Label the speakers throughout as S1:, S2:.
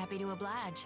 S1: Happy to oblige.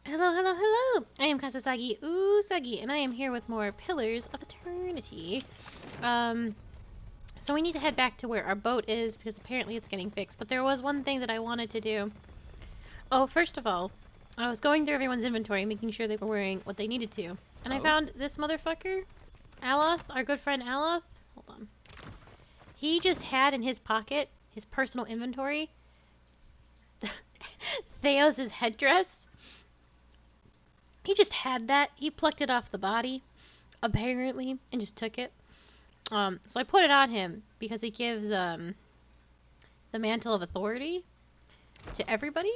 S2: Hello, hello, hello! I am Kasasagi Usagi, and I am here with more Pillars of Eternity. So we need to head back to where our boat is, because apparently it's getting fixed. But there was one thing that I wanted to do. Oh, first of all, I was going through everyone's inventory, making sure they were wearing what they needed to. And I found this motherfucker, Aloth, our good friend Aloth. Hold on. He just had in his pocket, his personal inventory, Theos' headdress. He just had that. He plucked it off the body, apparently, and just took it. So I put it on him because it gives the mantle of authority to everybody,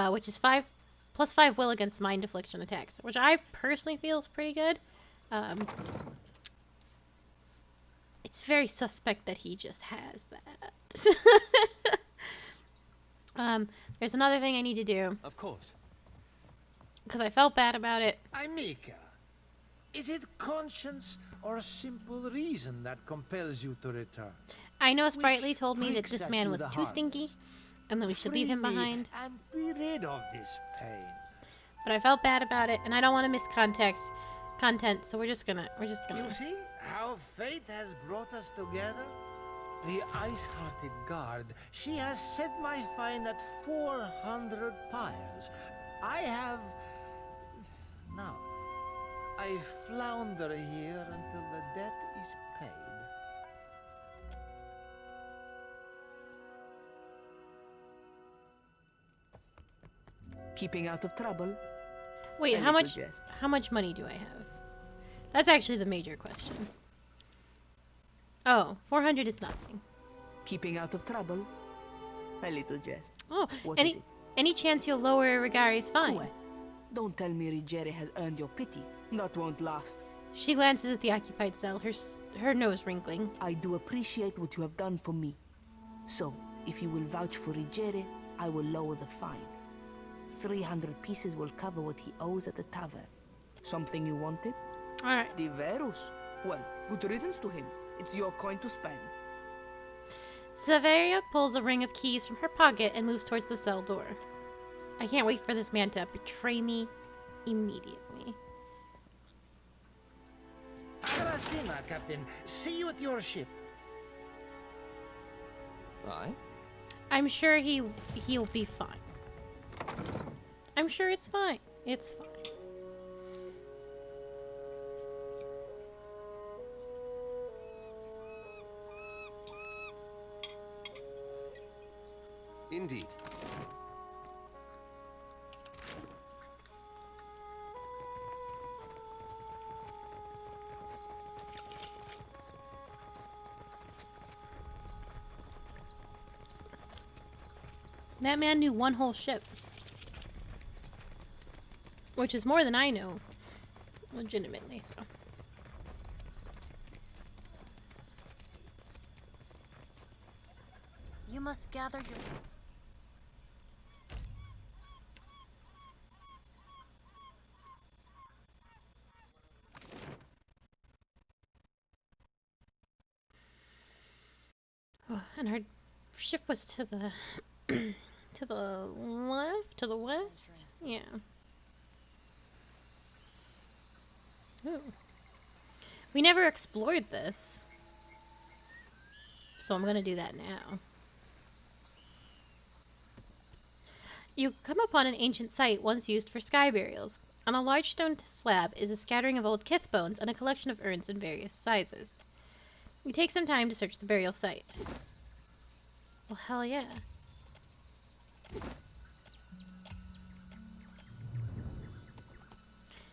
S2: which is +5 will against mind affliction attacks, which I personally feel is pretty good. It's very suspect that he just has that. There's another thing I need to do.
S3: Of course.
S2: Because I felt bad about it.
S4: Mika, is it conscience or a simple reason that compels you to return?
S2: I know Sprightly
S4: Which
S2: told me that
S4: pricks
S2: this
S4: at
S2: man
S4: you
S2: was
S4: the
S2: too stinky,
S4: hardest?
S2: and that we should leave him
S4: Free me
S2: behind.
S4: and be rid of this pain.
S2: But I felt bad about it, and I don't want to miss content, so we're just gonna.
S4: You see how fate has brought us together? The ice-hearted guard, she has set my fine at 400 pyres. I have... Now, I flounder here until the debt is paid.
S5: Keeping out of trouble?
S2: Wait,
S5: A
S2: how
S5: little
S2: much?
S5: jest.
S2: How much money do I have? That's actually the major question. Oh, 400 is nothing.
S5: Keeping out of trouble? A little jest.
S2: Oh,
S5: What is it?
S2: any chance you'll lower Rigari's fine?
S5: Well, don't tell me Ruggieri has earned your pity. That won't last.
S2: She glances at the occupied cell, her nose wrinkling.
S5: I do appreciate what you have done for me. So, if you will vouch for Ruggieri, I will lower the fine. 300 pieces will cover what he owes at the tavern. Something you wanted?
S2: Alright.
S5: The Verus? Well, good riddance to him. It's your coin to spend.
S2: Severia pulls a ring of keys from her pocket and moves towards the cell door. I can't wait for this man to betray me immediately.
S4: Arasima, Captain. See you at your ship.
S1: Aye?
S2: I'm sure he'll be fine. I'm sure it's fine. It's fine.
S1: Indeed.
S2: That man knew one whole ship. Which is more than I know. Legitimately, so.
S3: You must gather your...
S2: Oh, and our ship was to the to the left, to the west. Yeah. Ooh. We never explored this, so I'm gonna do that now. You come upon an ancient site once used for sky burials. On a large stone slab is a scattering of old kith bones and a collection of urns in various sizes. We take some time to search the burial site. Well, hell yeah.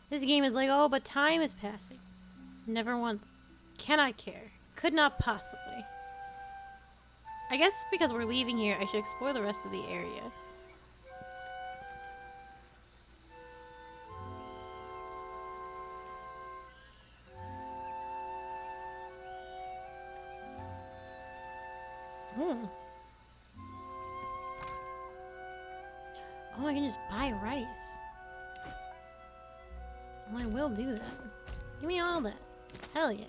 S2: This game is like, oh, but time is passing. Never once. Cannot care. Could not possibly. I guess because we're leaving here, I should explore the rest of the area. Hmm. Oh, I can just buy rice. Well, I will do that. Give me all that. Hell yeah.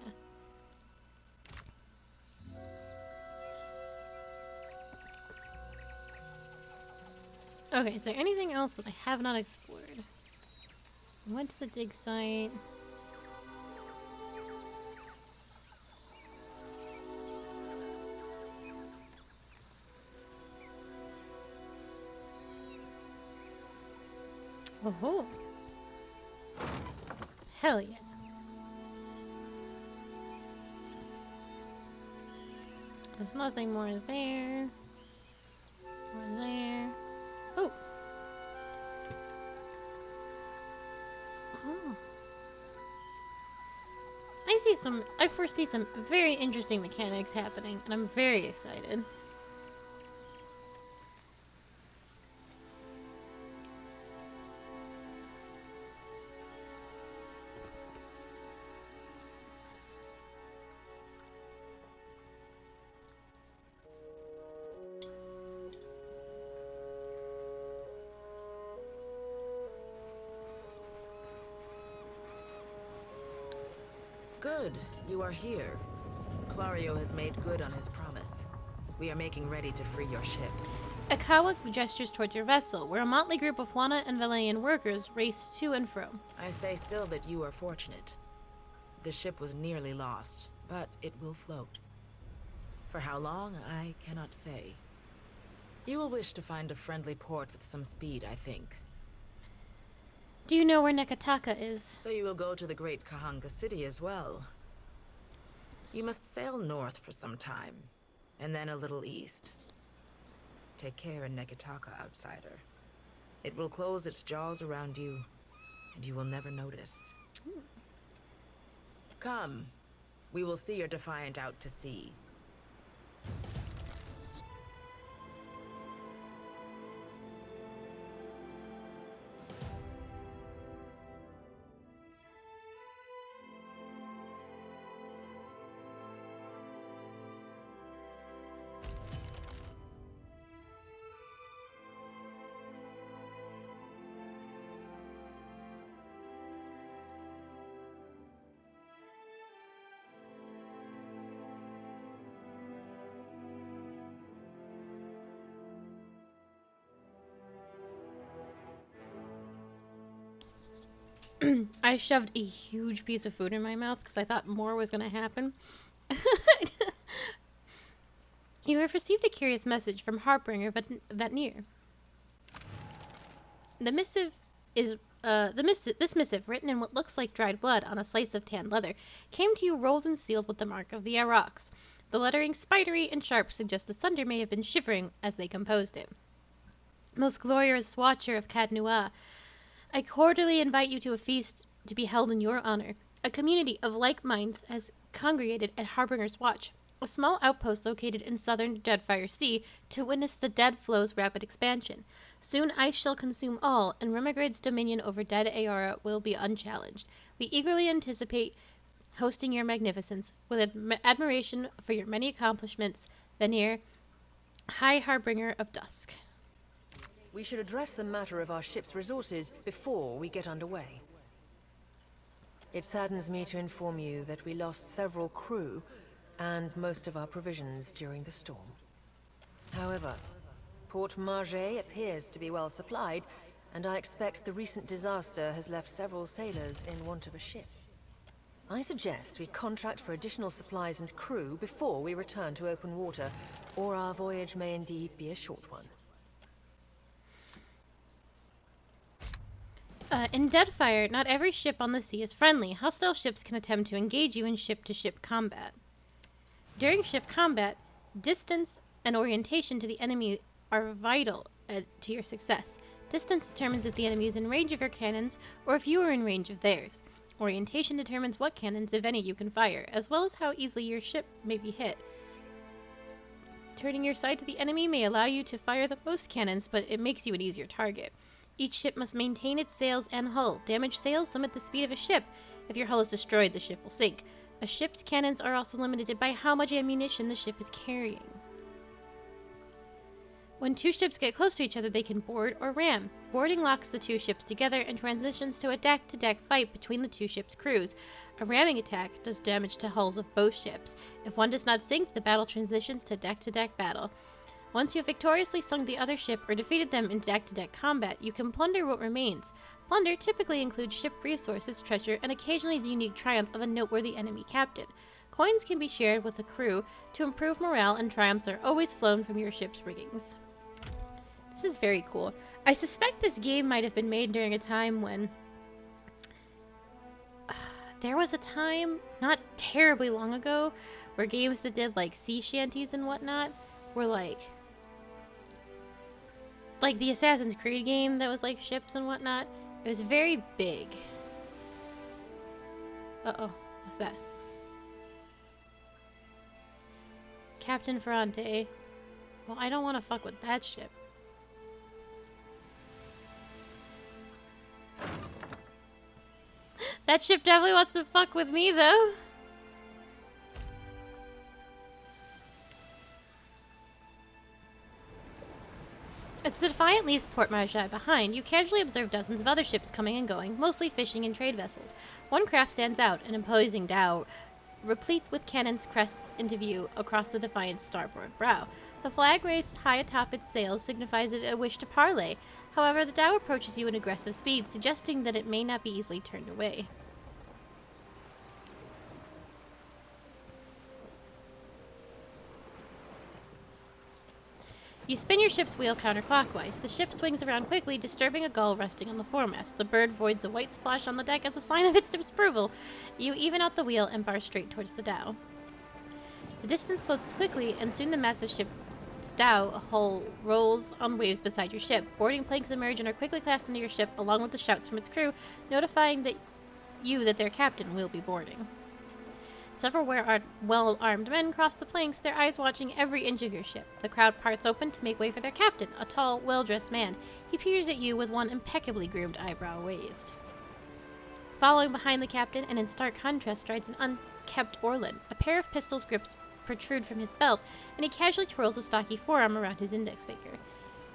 S2: Okay, is there anything else that I have not explored? I went to the dig site. Oh, hell yeah. There's nothing more there. More there. Oh. Oh. I foresee some very interesting mechanics happening, and I'm very excited.
S6: Good, you are here. Clario has made good on his promise. We are making ready to free your ship.
S2: Akawa gestures towards your vessel, where a motley group of Wana and Valayan workers race to and fro.
S6: I say still that you are fortunate. The ship was nearly lost, but it will float. For how long, I cannot say. You will wish to find a friendly port with some speed, I think.
S2: Do you know where Nekataka is?
S6: So you will go to the great Kahanga city as well. You must sail north for some time, and then a little east. Take care in Nekataka, outsider. It will close its jaws around you, and you will never notice. Come, we will see your Defiant out to sea.
S2: I shoved a huge piece of food in my mouth because I thought more was going to happen. You have received a curious message from Harbinger Vetnir. The missive is this missive, written in what looks like dried blood on a slice of tanned leather, came to you rolled and sealed with the mark of the Aurochs. The lettering, spidery and sharp, suggests the Sunder may have been shivering as they composed it. Most glorious watcher of Cadnua, I cordially invite you to a feast to be held in your honor. A community of like minds has congregated at Harbinger's Watch, a small outpost located in southern Deadfire Sea, to witness the Dead Flow's rapid expansion. Soon ice shall consume all, and Remigrad's dominion over Dead Aora will be unchallenged. We eagerly anticipate hosting your magnificence. With admiration for your many accomplishments, Vanir, High Harbinger of Dusk.
S1: We should address the matter of our ship's resources before we get underway. It saddens me to inform you that we lost several crew and most of our provisions during the storm. However, Port Margé appears to be well supplied, and I expect the recent disaster has left several sailors in want of a ship. I suggest we contract for additional supplies and crew before we return to open water, or our voyage may indeed be a short one.
S2: In Deadfire, not every ship on the sea is friendly. Hostile ships can attempt to engage you in ship-to-ship combat. During ship combat, distance and orientation to the enemy are vital to your success. Distance determines if the enemy is in range of your cannons, or if you are in range of theirs. Orientation determines what cannons, if any, you can fire, as well as how easily your ship may be hit. Turning your side to the enemy may allow you to fire the most cannons, but it makes you an easier target. Each ship must maintain its sails and hull. Damaged sails limit the speed of a ship. If your hull is destroyed, the ship will sink. A ship's cannons are also limited by how much ammunition the ship is carrying. When two ships get close to each other, they can board or ram. Boarding locks the two ships together and transitions to a deck-to-deck fight between the two ships' crews. A ramming attack does damage to hulls of both ships. If one does not sink, the battle transitions to deck-to-deck battle. Once you have victoriously sunk the other ship or defeated them in deck-to-deck combat, you can plunder what remains. Plunder typically includes ship resources, treasure, and occasionally the unique triumph of a noteworthy enemy captain. Coins can be shared with the crew to improve morale, and triumphs are always flown from your ship's riggings. This is very cool. I suspect this game might have been made during a time when there was a time, not terribly long ago, where games that did like sea shanties and whatnot were like the Assassin's Creed game that was like ships and whatnot. It was very big. Uh-oh, what's that? Captain Ferrante. Well, I don't want to fuck with that ship. That ship definitely wants to fuck with me, though. As the Defiant leaves Port Marjah behind, you casually observe dozens of other ships coming and going, mostly fishing and trade vessels. One craft stands out, an imposing dhow, replete with cannons, crests into view across the Defiant's starboard brow. The flag raised high atop its sails signifies a wish to parley. However, the dhow approaches you at aggressive speed, suggesting that it may not be easily turned away. You spin your ship's wheel counterclockwise. The ship swings around quickly, disturbing a gull resting on the foremast. The bird voids a white splash on the deck as a sign of its disapproval. You even out the wheel and bar straight towards the dhow. The distance closes quickly, and soon the massive ship's dhow hull rolls on waves beside your ship. Boarding planks emerge and are quickly cast into your ship, along with the shouts from its crew, notifying that their captain will be boarding. Several well-armed men cross the planks, their eyes watching every inch of your ship. The crowd parts open to make way for their captain, a tall, well-dressed man. He peers at you with one impeccably groomed eyebrow raised. Following behind the captain, and in stark contrast, strides an unkempt Orlan. A pair of pistols grips protrude from his belt, and he casually twirls a stocky forearm around his index finger.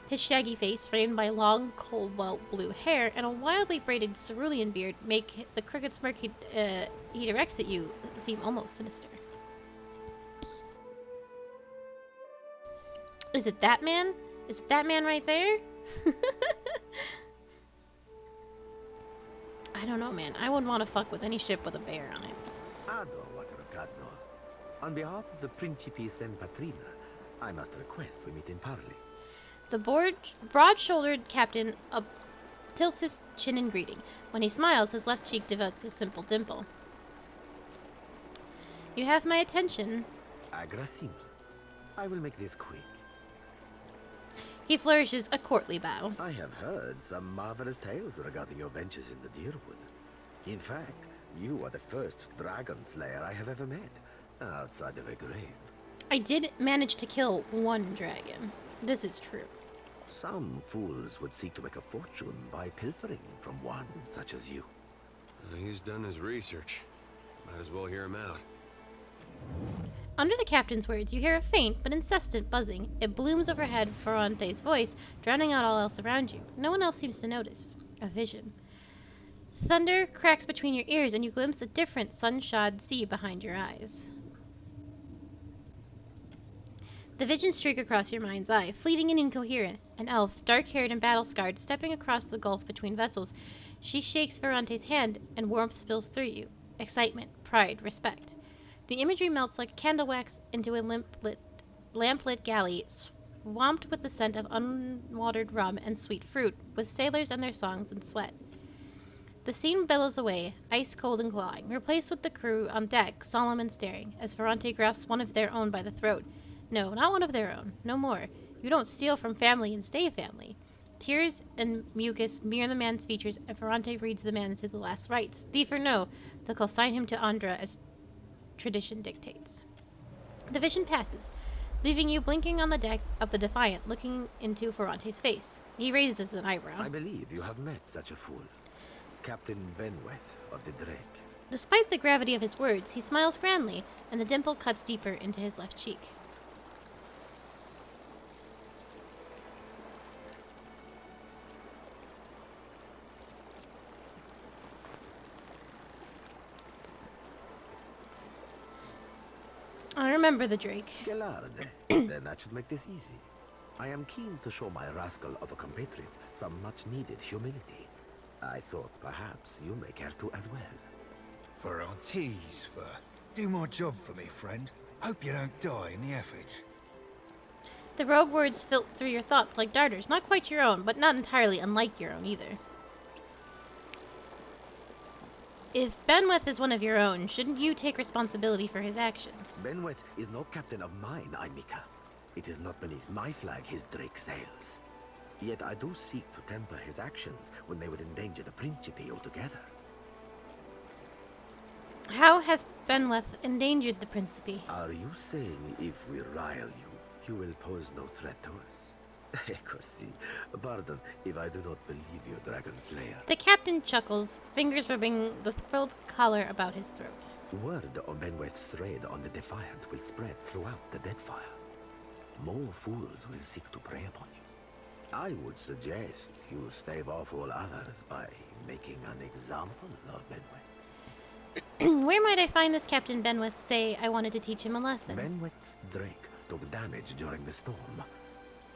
S2: His shaggy face, framed by long, cobalt blue hair and a wildly braided cerulean beard, make the crooked smirk he directs at you seem almost sinister. Is it that man? Is it that man right there? I don't know, man. I wouldn't want to fuck with any ship with a bear on it.
S3: Ado, water of Gadno. On behalf of the Principi Sen Patrina, I must request we meet in parley.
S2: The broad-shouldered captain tilts his chin in greeting. When he smiles, his left cheek develops a simple dimple. You have my attention.
S3: Agrassim. I will make this quick.
S2: He flourishes a courtly bow.
S3: I have heard some marvelous tales regarding your ventures in the Deerwood. In fact, you are the first dragon slayer I have ever met, outside of a grave.
S2: I did manage to kill one dragon. This is true.
S3: Some fools would seek to make a fortune by pilfering from one such as you.
S7: He's done his research. Might as well hear him out.
S2: Under the captain's words, you hear a faint but incessant buzzing. It blooms overhead Ferrante's voice, drowning out all else around you. No one else seems to notice. A vision. Thunder cracks between your ears, and you glimpse a different sun-shod sea behind your eyes. The visions streak across your mind's eye, fleeting and incoherent. An elf, dark-haired and battle-scarred, stepping across the gulf between vessels. She shakes Ferrante's hand, and warmth spills through you. Excitement, pride, respect. The imagery melts like candle wax into a lamp-lit galley, swamped with the scent of unwatered rum and sweet fruit, with sailors and their songs and sweat. The scene billows away, ice-cold and clawing, replaced with the crew on deck, solemn and staring, as Ferrante grasps one of their own by the throat. No, not one of their own. No more. You don't steal from family and stay family. Tears and mucus smear the man's features, and Ferrante reads the man to the last rites. Thief or no, they'll consign him to Andra as tradition dictates. The vision passes, leaving you blinking on the deck of the Defiant, looking into Ferrante's face. He raises an eyebrow.
S3: I believe you have met such a fool. Captain Bereth of the Drake.
S2: Despite the gravity of his words, he smiles grandly, and the dimple cuts deeper into his left cheek. I remember the Drake.
S3: Gelarde. Then that should make this easy. I am keen to show my rascal of a compatriot some much-needed humility. I thought perhaps you may care to as well.
S8: Ferrante's for. Do my job for me, friend. Hope you don't die in the effort.
S2: The rogue words filter through your thoughts like darters, not quite your own, but not entirely unlike your own either. If Bereth is one of your own, shouldn't you take responsibility for his actions?
S3: Bereth is no captain of mine, Aimika. It is not beneath my flag his Drake sails. Yet I do seek to temper his actions when they would endanger the Principe altogether.
S2: How has Bereth endangered the Principe?
S3: Are you saying if we rile you, you will pose no threat to us? Così. Pardon if I do not believe you, Dragon Slayer.
S2: The captain chuckles, fingers rubbing the frilled collar about his throat.
S3: Word of Bereth's raid on the Defiant will spread throughout the Deadfire. More fools will seek to prey upon you. I would suggest you stave off all others by making an example of Bereth.
S2: Where might I find this Captain Bereth? Say I wanted to teach him a lesson.
S3: Bereth's Drake took damage during the storm.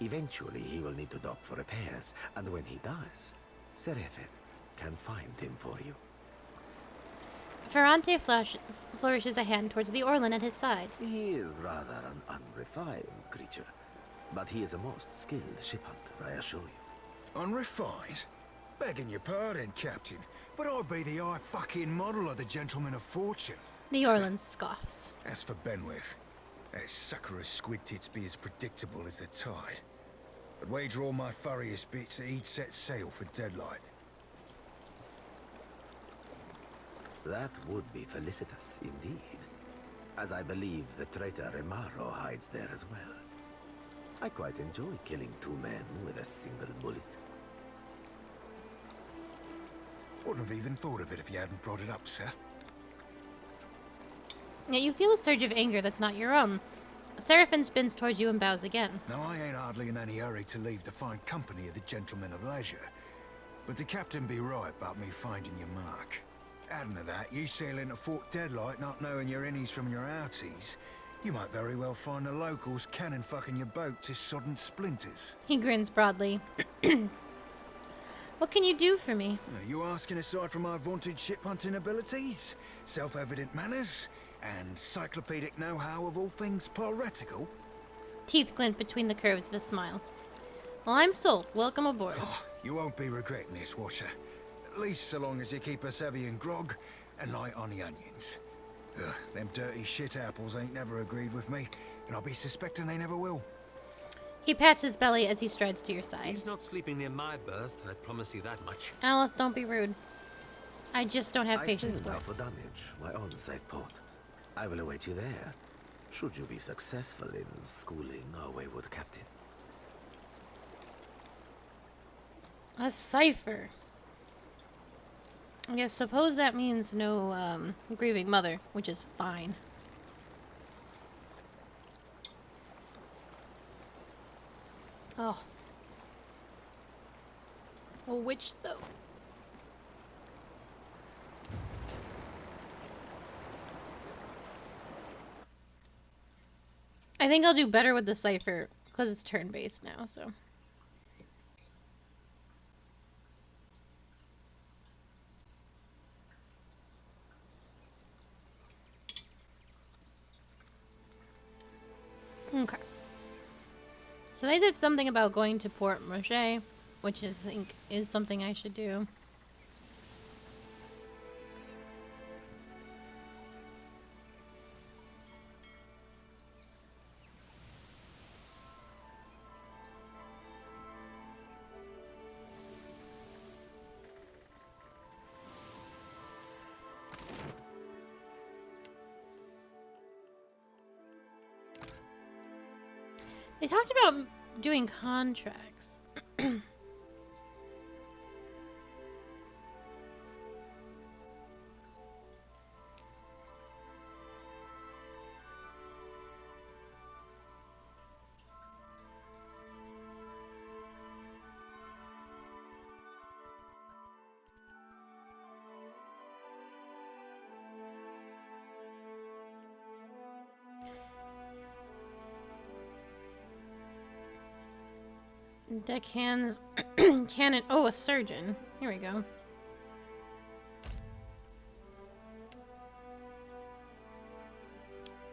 S3: Eventually, he will need to dock for repairs, and when he does, Seraphin can find him for you.
S2: Ferrante flourishes a hand towards the Orlin at his side.
S3: He is rather an unrefined creature, but he is a most skilled ship hunter, I assure you.
S8: Unrefined? Begging your pardon, Captain, but I'd be the fucking model of the gentleman of fortune.
S2: The Orlin scoffs.
S8: As for Bereth, that sucker of squid tits be as predictable as the tide. I'd wager all my furriest bits that he'd set sail for Deadlight.
S3: That would be felicitous indeed, as I believe the traitor Remaro hides there as well. I quite enjoy killing two men with a single bullet.
S8: Wouldn't have even thought of it if you hadn't brought it up, sir.
S2: Yet you feel a surge of anger that's not your own. Seraphin spins towards you and bows again.
S8: Now, I ain't hardly in any hurry to leave the fine company of the gentlemen of leisure, but the captain be right about me finding your mark. Adding to that, you sail into Fort Deadlight not knowing your innies from your outies, you might very well find the locals cannon fucking your boat to sodden splinters.
S2: He grins broadly. What can you do for me?
S8: Are you asking aside from my vaunted ship hunting abilities, self-evident manners, and encyclopedic know-how of all things piratical?
S2: Teeth glint between the curves of a smile. Well, I'm sold. Welcome aboard.
S8: Oh, you won't be regretting this, Watcher. At least so long as you keep us heavy in grog and light on the onions. Ugh, them dirty shit apples ain't never agreed with me, and I'll be suspecting they never will.
S2: He pats his belly as he strides to your side.
S7: He's not sleeping near my berth, I promise you that much.
S2: Aloth, don't be rude. I just don't have
S3: I
S2: patience
S3: sailed
S2: for
S3: out
S2: it.
S3: for Dunwich, my own safe port. I will await you there, should you be successful in schooling our wayward captain.
S2: A cipher. I guess suppose that means no grieving mother, which is fine. Oh. A witch, though. I think I'll do better with the cipher because it's turn-based now, so. Okay. So they did something about going to Port Rocher, which is, I think is something I should do. They talked about doing contracts. Deckhands, cannon. Oh, a surgeon. Here we go.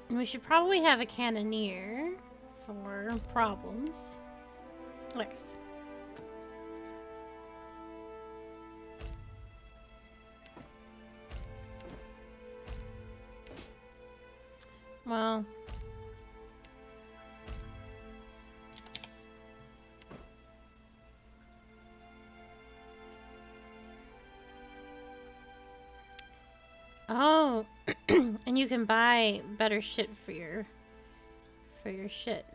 S2: And we should probably have a cannoneer for problems. There's. Well. Oh, and you can buy better shit for your shit.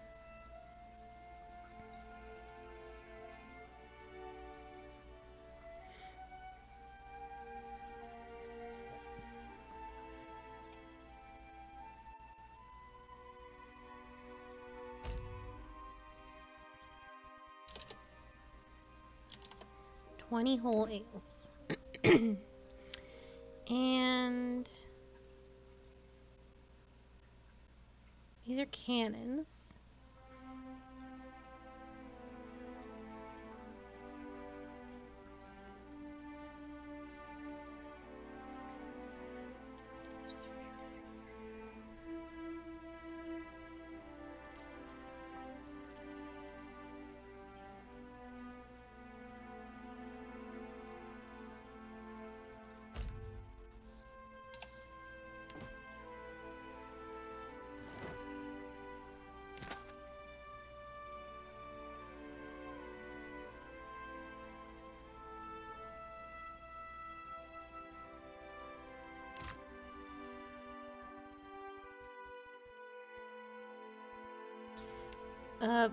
S2: $20 whole ales. And these are cannons.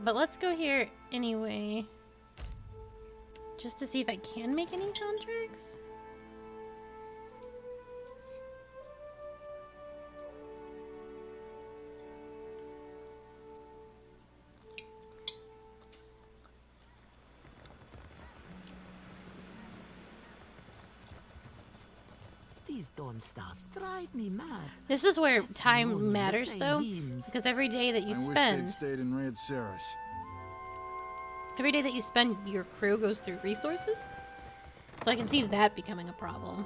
S2: But let's go here anyway. Just to see if I can make any contracts.
S9: These dawn stars drive me mad.
S2: This is where
S9: Morning,
S2: time matters,
S9: the
S2: though,
S9: same hymns.
S2: because every day that you
S10: I wish
S2: spend,
S10: they'd stayed in Red Ceres.
S2: every day that you spend, your crew goes through resources. So I can see that becoming a problem.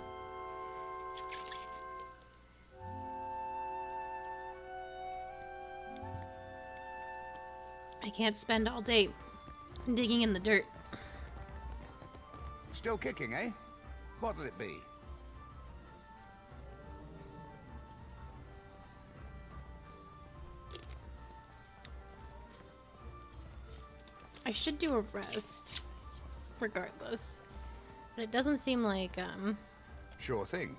S2: I can't spend all day digging in the dirt.
S10: Still kicking, eh? What'll it be?
S2: I should do a rest, regardless. But it doesn't seem like,
S10: Sure thing.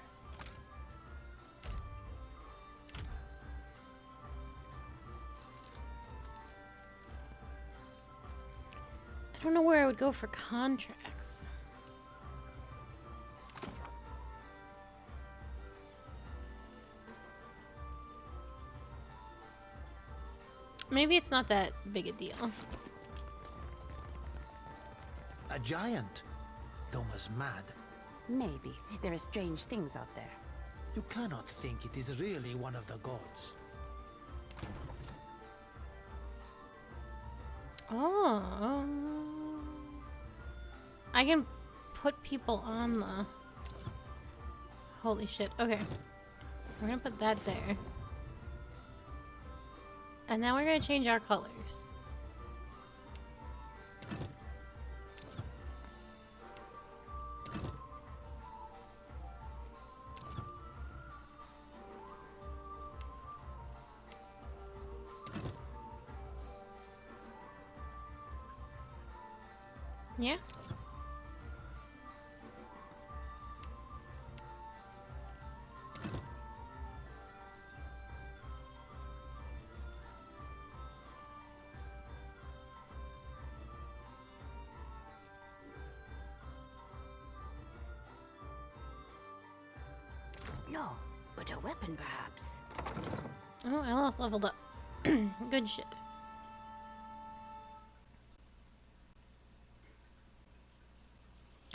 S2: I don't know where I would go for contracts. Maybe it's not that big a deal.
S4: A giant? Thomas mad.
S11: Maybe. There are strange things out there.
S4: You cannot think it is really one of the gods.
S2: Oh. I can put people on the... Holy shit. Okay. We're gonna put that there. And now we're gonna change our colors. Yeah?
S11: No, but a weapon perhaps.
S2: Oh, Aloth leveled up. Good shit.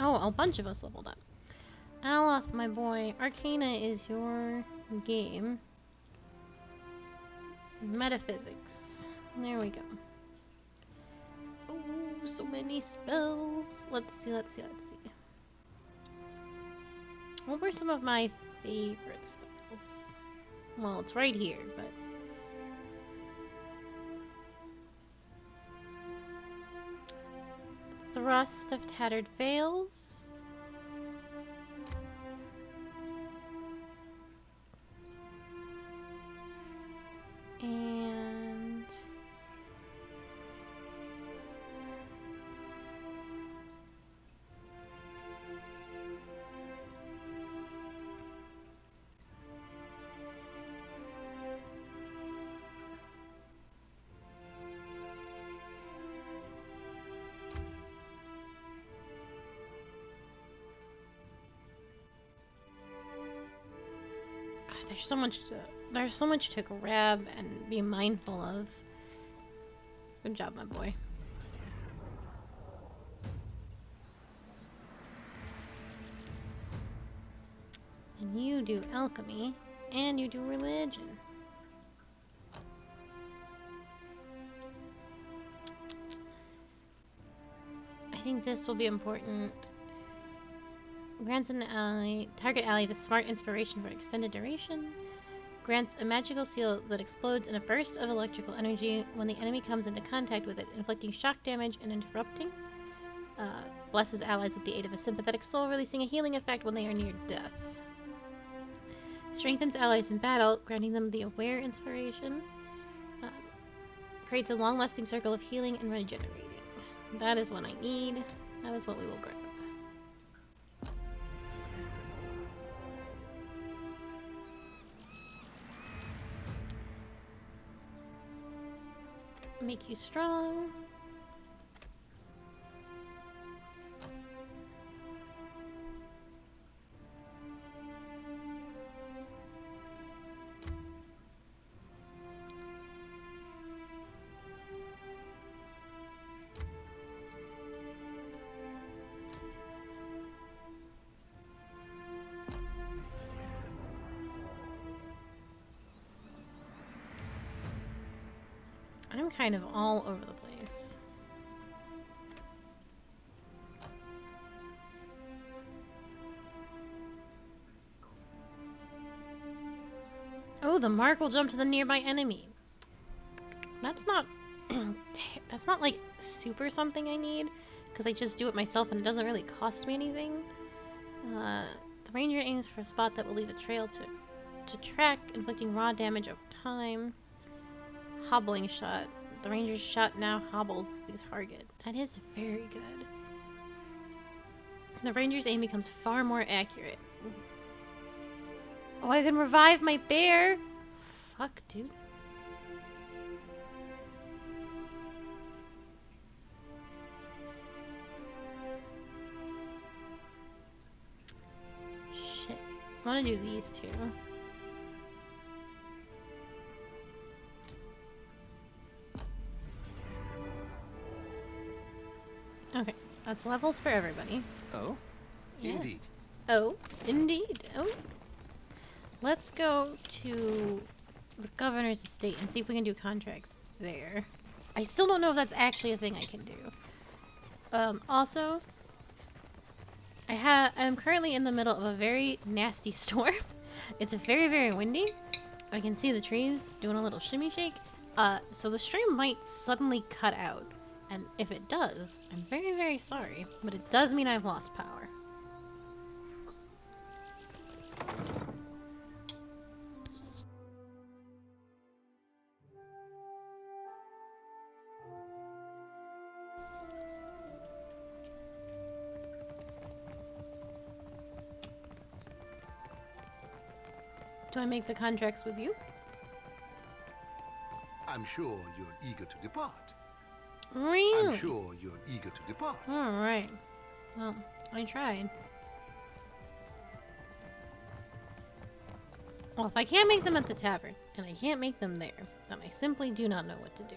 S2: Oh, a bunch of us leveled up. Aloth, my boy, Arcana is your game. Metaphysics. There we go. Oh, so many spells. Let's see. What were some of my favorite spells? Well, it's right here, but... Thrust of Tattered Veils. And... There's so much to grab and be mindful of. Good job, my boy. And you do alchemy, and you do religion. I think this will be important. Grants an ally, target ally the smart inspiration for an extended duration. Grants a magical seal that explodes in a burst of electrical energy when the enemy comes into contact with it, inflicting shock damage and interrupting. Blesses allies with the aid of a sympathetic soul, releasing a healing effect when they are near death. Strengthens allies in battle, granting them the aware inspiration. Creates a long-lasting circle of healing and regenerating. That is what I need. That is what we will grab. Make you strong. I'm kind of all over the place. Oh, the mark will jump to the nearby enemy. That's not... that's not, like, super something I need. Because I just do it myself and it doesn't really cost me anything. The ranger aims for a spot that will leave a trail to track, inflicting raw damage over time. Hobbling shot. The ranger's shot now hobbles the target. That is very good. The ranger's aim becomes far more accurate. Oh, I can revive my bear! Fuck, dude. Shit. I want to do these two. Okay, that's levels for everybody.
S10: Oh?
S2: Yes.
S10: Indeed.
S2: Oh, indeed. Oh. Let's go to the governor's estate and see if we can do contracts there. I still don't know if that's actually a thing I can do. Also, I'm currently in the middle of a very nasty storm. It's very, very windy. I can see the trees doing a little shimmy shake. So the stream might suddenly cut out. And if it does, I'm very, very sorry. But it does mean I've lost power. Do I make the contracts with you?
S12: I'm sure you're eager to depart.
S2: Really?
S12: I'm sure you're eager to depart.
S2: Alright. Well, I tried. Well, if I can't make them at the tavern, and I can't make them there, then I simply do not know what to do.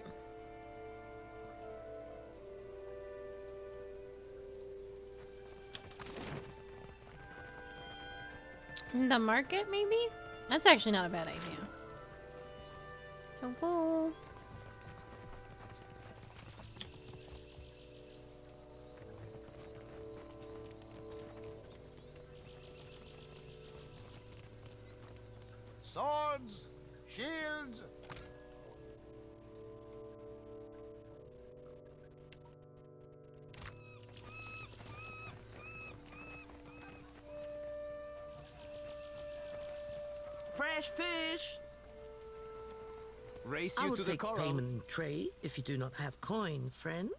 S2: The market, maybe? That's actually not a bad idea. Hello?
S12: Swords, shields.
S9: Fresh fish!
S10: Race
S9: I
S10: you
S9: will
S10: to the
S9: take
S10: coral.
S9: payment in trade if you do not have coin, friend.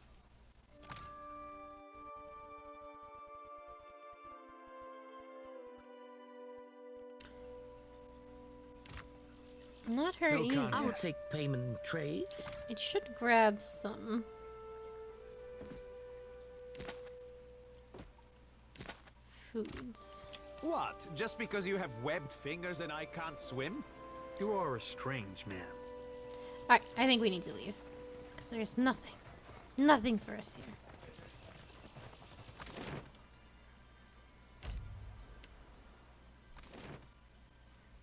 S2: Not her
S10: No
S2: either.
S9: I will take payment in trade.
S2: It should grab some foods.
S10: What? Just because you have webbed fingers and I can't swim?
S13: You are a strange man.
S2: Alright, I think we need to leave. Because there's nothing. Nothing for us here.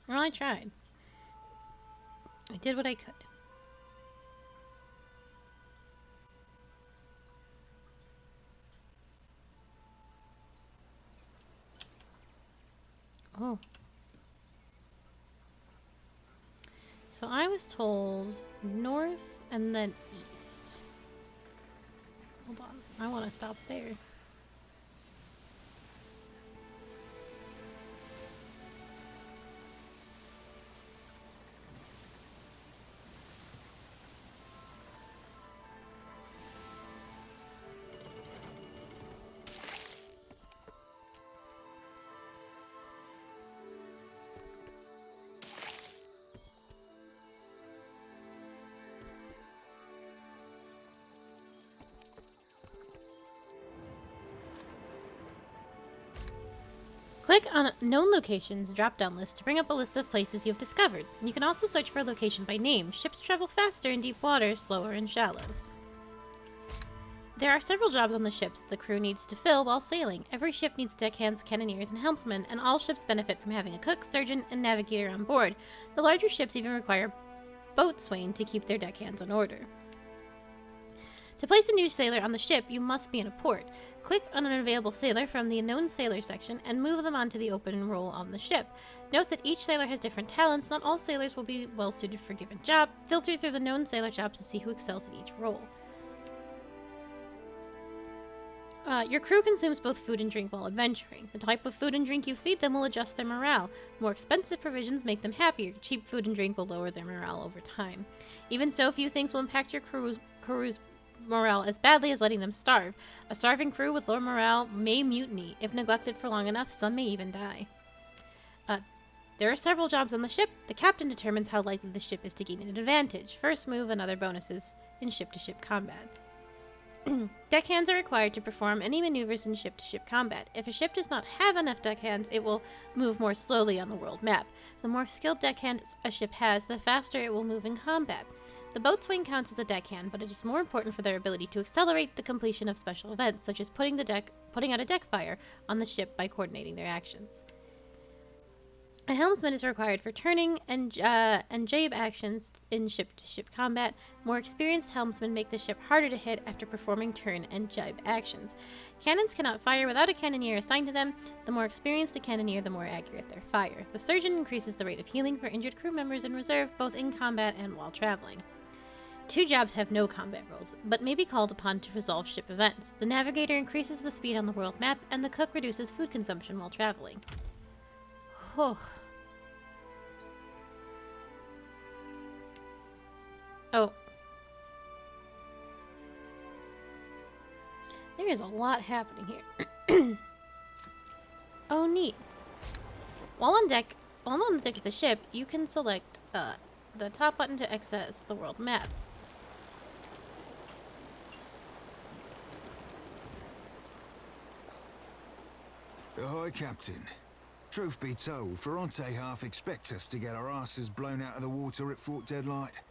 S2: Well, I tried. I did what I could. Oh. So I was told north and then east. Hold on. I want to stop there. Click on Known Locations drop-down list to bring up a list of places you have discovered. You can also search for a location by name. Ships travel faster in deep waters, slower in shallows. There are several jobs on the ships the crew needs to fill while sailing. Every ship needs deckhands, cannoneers, and helmsmen, and all ships benefit from having a cook, surgeon, and navigator on board. The larger ships even require boatswain to keep their deckhands in order. To place a new sailor on the ship, you must be in a port. Click on an available sailor from the Unknown Sailor section and move them onto the open role on the ship. Note that each sailor has different talents. Not all sailors will be well suited for a given job. Filter through the known sailor jobs to see who excels at each role. Your crew consumes both food and drink while adventuring. The type of food and drink you feed them will adjust their morale. More expensive provisions make them happier. Cheap food and drink will lower their morale over time. Even so, few things will impact your crew's morale as badly as letting them starve. A starving crew with low morale may mutiny. If neglected for long enough, some may even die. There are several jobs on the ship. The captain determines how likely the ship is to gain an advantage. First move and other bonuses in ship-to-ship combat. Deckhands are required to perform any maneuvers in ship-to-ship combat. If a ship does not have enough deckhands, it will move more slowly on the world map. The more skilled deckhands a ship has, the faster it will move in combat. The boatswain counts as a deckhand, but it is more important for their ability to accelerate the completion of special events, such as putting out a deck fire on the ship by coordinating their actions. A helmsman is required for turning and jabe actions in ship-to-ship combat. More experienced helmsmen make the ship harder to hit after performing turn and jibe actions. Cannons cannot fire without a cannoneer assigned to them. The more experienced a cannoneer, the more accurate their fire. The surgeon increases the rate of healing for injured crew members in reserve, both in combat and while traveling. Two jobs have no combat roles, but may be called upon to resolve ship events. The navigator increases the speed on the world map, and the cook reduces food consumption while traveling. Oh. There is a lot happening here. Oh, neat. While on the deck of the ship, you can select the top button to access the world map.
S8: Ahoy, Captain. Truth be told, Ferrante half expects us to get our asses blown out of the water at Fort Deadlight.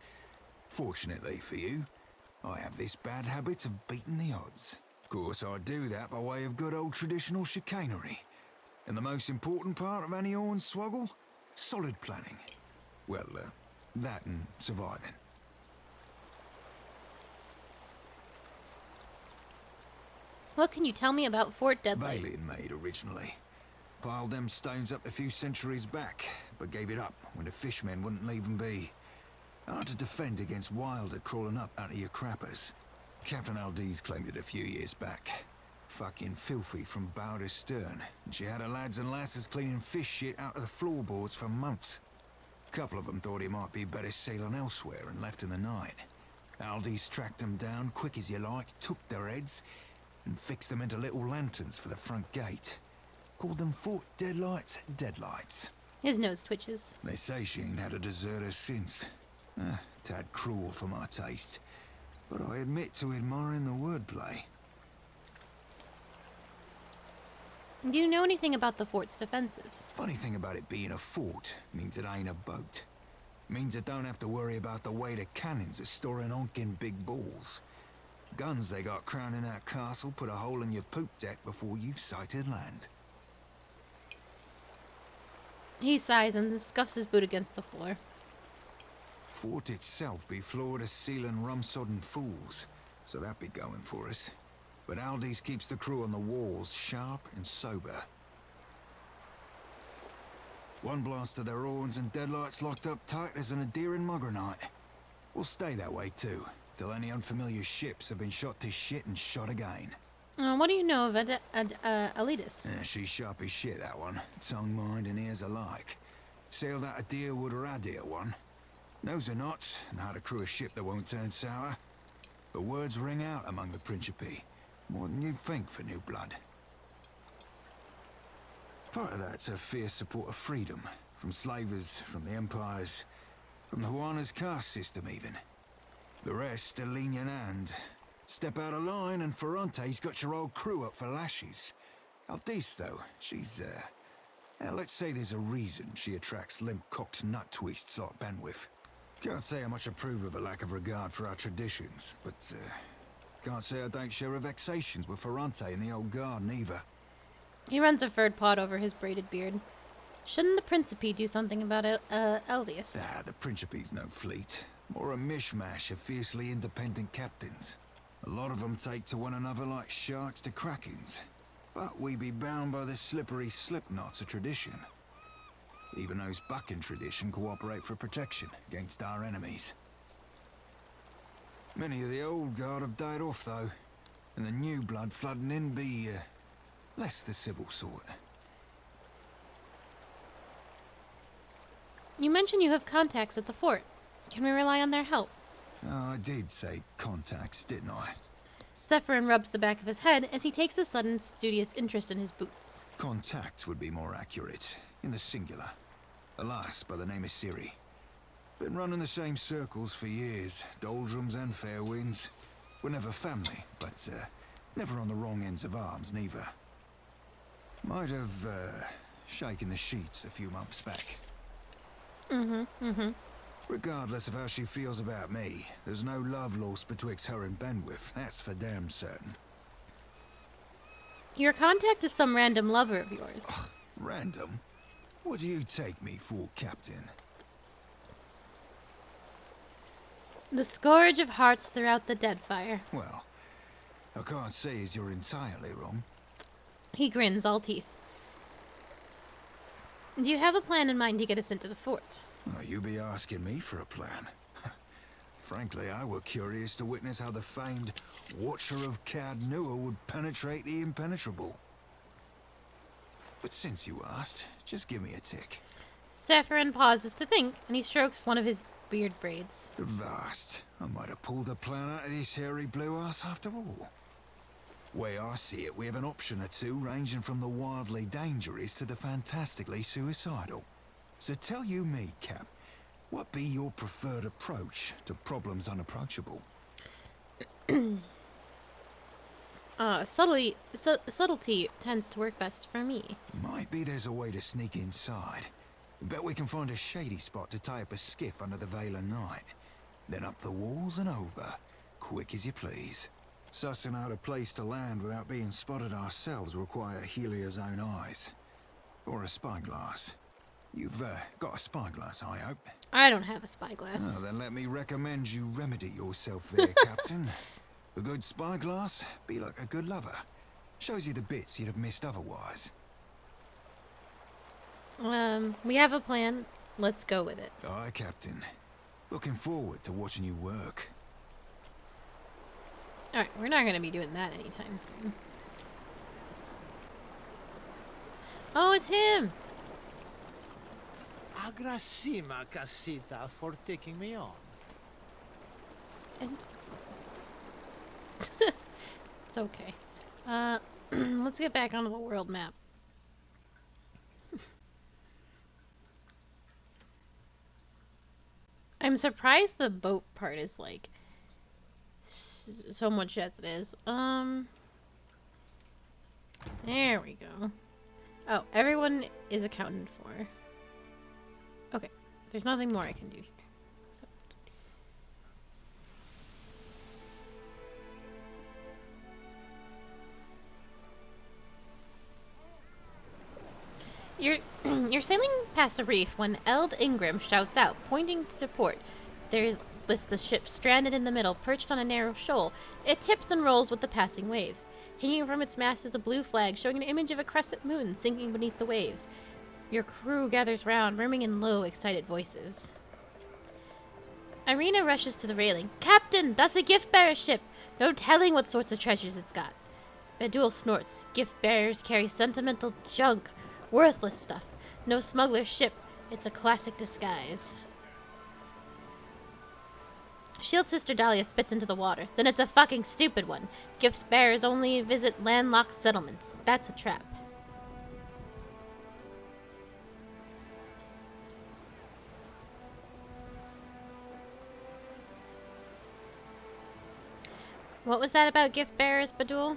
S8: Fortunately for you, I have this bad habit of beating the odds. Of course, I do that by way of good old traditional chicanery. And the most important part of any hornswoggle? Solid planning. Well, that and surviving.
S2: What can you tell me about Fort Deadlight?
S8: Valiant made originally. Piled them stones up a few centuries back, but gave it up when the fishmen wouldn't leave them be. Hard to defend against Wilder crawling up out of your crappers. Captain Aldiz claimed it a few years back. Fucking filthy from bow to stern, and she had her lads and lasses cleaning fish shit out of the floorboards for months. A couple of them thought it might be better sailing elsewhere and left in the night. Aldiz tracked them down quick as you like, took their heads, and fixed them into little lanterns for the front gate. Called them Fort Deadlight's Deadlights.
S2: His nose twitches.
S8: They say she ain't had a deserter since. Tad cruel for my taste, but I admit to admiring the wordplay.
S2: Do you know anything about the fort's defenses?
S8: Funny thing about it being a fort means it ain't a boat. Means it don't have to worry about the way the cannons are storing honking big balls. Guns they got crowning that castle put a hole in your poop deck before you've sighted land.
S2: He sighs and scuffs his boot against the floor.
S8: Fort itself be floor to ceiling rum-sodden fools, so that be going for us. But Aldiz keeps the crew on the walls sharp and sober. One blast of their horns and Deadlight's locked up tight as an endearing mugger night. We'll stay that way too, till any unfamiliar ships have been shot to shit and shot again.
S2: What do you know of Elitis?
S8: Yeah, she's sharp as shit, that one. Tongue, mind, and ears alike. Sailed out of Deerwood or Adir one. Knows her knots, and how to crew a ship that won't turn sour. The words ring out among the Principe, more than you'd think for new blood. Part of that's her fierce support of freedom, from slavers, from the empires, from the Juana's caste system even. The rest a lenient hand. Step out of line and Ferrante's got your old crew up for lashes. Aldiz, though, she's, let's say there's a reason she attracts limp-cocked nut twists like Benwith. Can't say I much approve of a lack of regard for our traditions, but, can't say I don't share her vexations with Ferrante in the old garden either.
S2: He runs a furred paw over his braided beard. Shouldn't the Principe do something about Eldius?
S8: The Principe's no fleet. More a mishmash of fiercely independent captains. A lot of them take to one another like sharks to krakens. But we be bound by the slippery slip knots of tradition. Even those bucking tradition cooperate for protection against our enemies. Many of the old guard have died off, though, and the new blood flooding in be less the civil sort.
S2: You mentioned you have contacts at the fort. Can we rely on their help?
S8: Oh, I did say contacts, didn't I?
S2: Sephirin rubs the back of his head as he takes a sudden studious interest in his boots.
S8: Contact would be more accurate, in the singular. A lass by the name of Ciri. Been running the same circles for years, doldrums and fair winds. We're never family, but never on the wrong ends of arms, neither. Might have shaken the sheets a few months back. Regardless of how she feels about me, there's no love lost betwixt her and Benwith, that's for damn certain.
S2: Your contact is some random lover of yours.
S8: Ugh, random? What do you take me for, Captain?
S2: The scourge of hearts throughout the Deadfire.
S8: Well, I can't say as you're entirely wrong.
S2: He grins, all teeth. Do you have a plan in mind to get us into the fort?
S8: Oh, you be asking me for a plan. Frankly, I were curious to witness how the famed Watcher of Cad Nua would penetrate the impenetrable. But since you asked, just give me a tick.
S2: Sephirin pauses to think, and he strokes one of his beard braids.
S8: Vast. I might have pulled a plan out of this hairy blue ass after all. Way I see it, we have an option or two ranging from the wildly dangerous to the fantastically suicidal. So tell you me, Cap, what be your preferred approach to problems unapproachable?
S2: Subtlety tends to work best for me.
S8: Might be there's a way to sneak inside. Bet we can find a shady spot to tie up a skiff under the veil of night. Then up the walls and over, quick as you please. Sussing out a place to land without being spotted ourselves require Helia's own eyes. Or a spyglass. You've got a spyglass, I hope?
S2: I don't have a spyglass.
S8: Oh, then let me recommend you remedy yourself there, Captain. A good spyglass be like a good lover. Shows you the bits you'd have missed otherwise.
S2: We have a plan. Let's go with it.
S8: Aye, Captain. Looking forward to watching you work.
S2: Alright, we're not going to be doing that anytime soon. Oh, it's him!
S4: Agrasima, Casita, for taking me on.
S2: And... it's okay. Let's get back onto the world map. I'm surprised the boat part is like so much as it is. There we go. Oh, everyone is accounted for. Okay, there's nothing more I can do here. You're sailing past the reef when Eld Ingram shouts out, pointing to port. There's a ship stranded in the middle, perched on a narrow shoal. It tips and rolls with the passing waves. Hanging from its mast is a blue flag showing an image of a crescent moon sinking beneath the waves. Your crew gathers round, murmuring in low, excited voices. Irina rushes to the railing. Captain, that's a gift-bearer ship! No telling what sorts of treasures it's got. Bedul snorts. Gift-bearers carry sentimental junk. Worthless stuff. No smuggler's ship. It's a classic disguise. Shield Sister Dahlia spits into the water. Then it's a fucking stupid one. Gift bearers only visit landlocked settlements. That's a trap. What was that about gift bearers, Badul?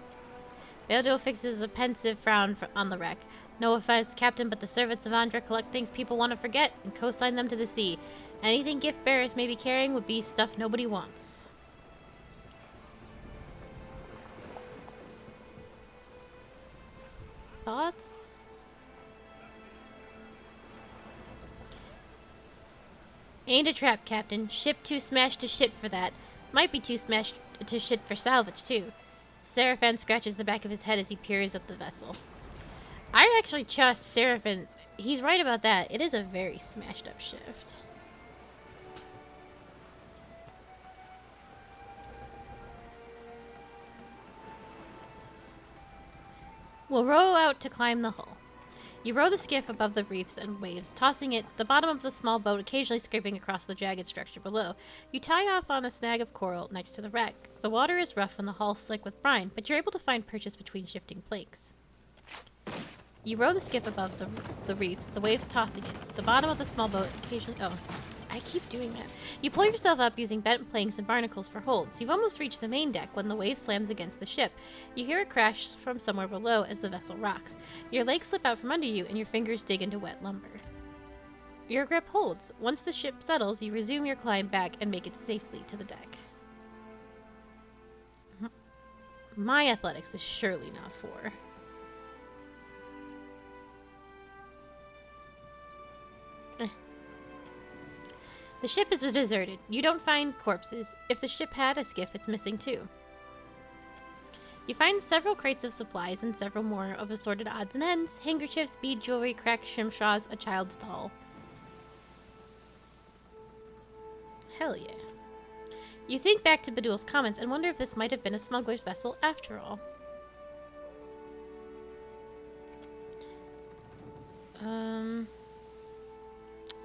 S2: Badul fixes a pensive frown on the wreck. No offense, Captain, but the servants of Andra collect things people want to forget and co-sign them to the sea. Anything gift bearers may be carrying would be stuff nobody wants. Thoughts? Ain't a trap, Captain. Ship too smashed to ship for that. Might be too smashed to shit for salvage, too. Seraphin scratches the back of his head as he peers at the vessel. I actually trust Seraphin. He's right about that. It is a very smashed up shift. We'll row out to climb the hull. You row the skiff above the reefs and waves, tossing it, the bottom of the small boat occasionally scraping across the jagged structure below. You tie off on a snag of coral next to the wreck. The water is rough and the hull slick with brine, but you're able to find purchase between shifting planks. You row the skiff above the reefs, the waves tossing it. The bottom of the small boat occasionally... Oh, I keep doing that. You pull yourself up using bent planks and barnacles for holds. You've almost reached the main deck when the wave slams against the ship. You hear a crash from somewhere below as the vessel rocks. Your legs slip out from under you and your fingers dig into wet lumber. Your grip holds. Once the ship settles, you resume your climb back and make it safely to the deck. My athletics is surely not 4. The ship is deserted. You don't find corpses. If the ship had a skiff, it's missing too. You find several crates of supplies and several more of assorted odds and ends, handkerchiefs, bead jewelry, cracked shimshas, a child's doll. Hell yeah. You think back to Badul's comments and wonder if this might have been a smuggler's vessel after all.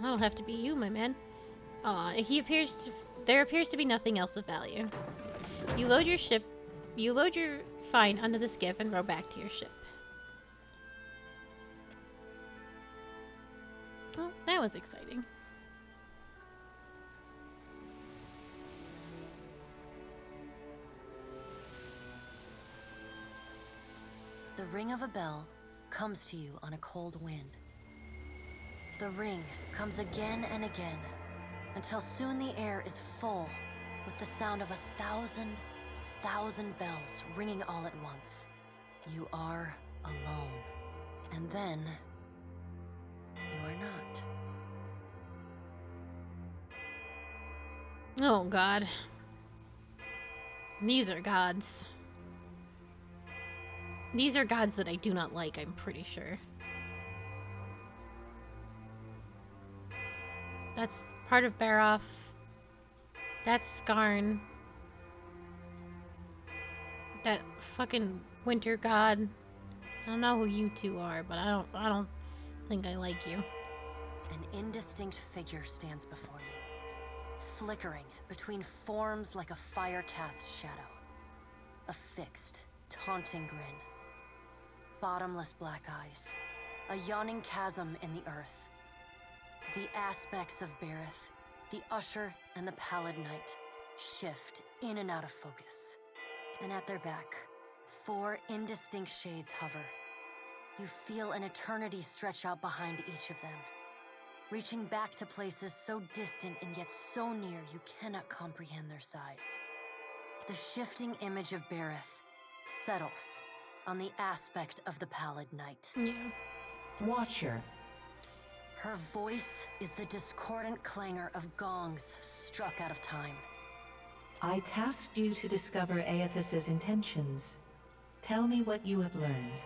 S2: That'll have to be you, my man. There appears to be nothing else of value. You load your find onto the skiff and row back to your ship. Oh, that was exciting.
S14: The ring of a bell comes to you on a cold wind. The ring comes again and again, until soon the air is full with the sound of 1,000,000 bells ringing all at once. You are alone. And then, you are not.
S2: Oh god. These are gods. These are gods that I do not like, I'm pretty sure. That's part of Bereth. That's Skarn. That fucking winter god. I don't know who you two are, but I don't think I like you.
S14: An indistinct figure stands before you, flickering between forms like a fire-cast shadow. A fixed, taunting grin. Bottomless black eyes. A yawning chasm in the earth. The aspects of Bereth, the Usher and the Pallid Knight, shift in and out of focus. And at their back, 4 indistinct shades hover. You feel an eternity stretch out behind each of them, reaching back to places so distant and yet so near you cannot comprehend their size. The shifting image of Bereth settles on the aspect of the Pallid Knight.
S2: Yeah.
S1: Watcher.
S14: Her voice is the discordant clangor of gongs struck out of time.
S15: I tasked you to discover Aethys's intentions. Tell me what you have learned.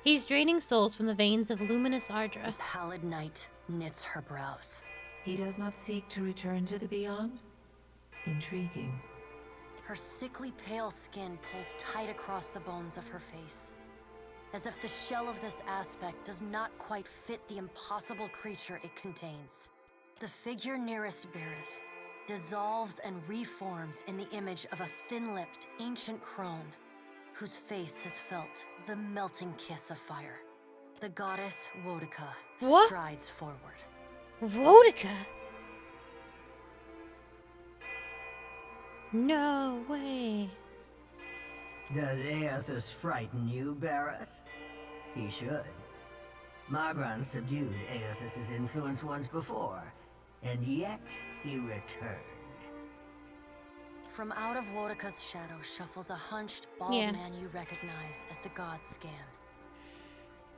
S2: He's draining souls from the veins of luminous Ardra.
S14: The Pallid Knight knits her brows.
S15: He does not seek to return to the beyond? Intriguing.
S14: Her sickly pale skin pulls tight across the bones of her face, as if the shell of this aspect does not quite fit the impossible creature it contains. The figure nearest Bereth dissolves and reforms in the image of a thin-lipped, ancient crone, whose face has felt the melting kiss of fire. The goddess Wodica strides forward.
S2: Wodica? No way.
S16: Does Aethys frighten you, Bereth? He should. Margron subdued Aethys's influence once before, and yet he returned.
S14: From out of Wodica's shadow shuffles a hunched, bald man you recognize as the god Scan.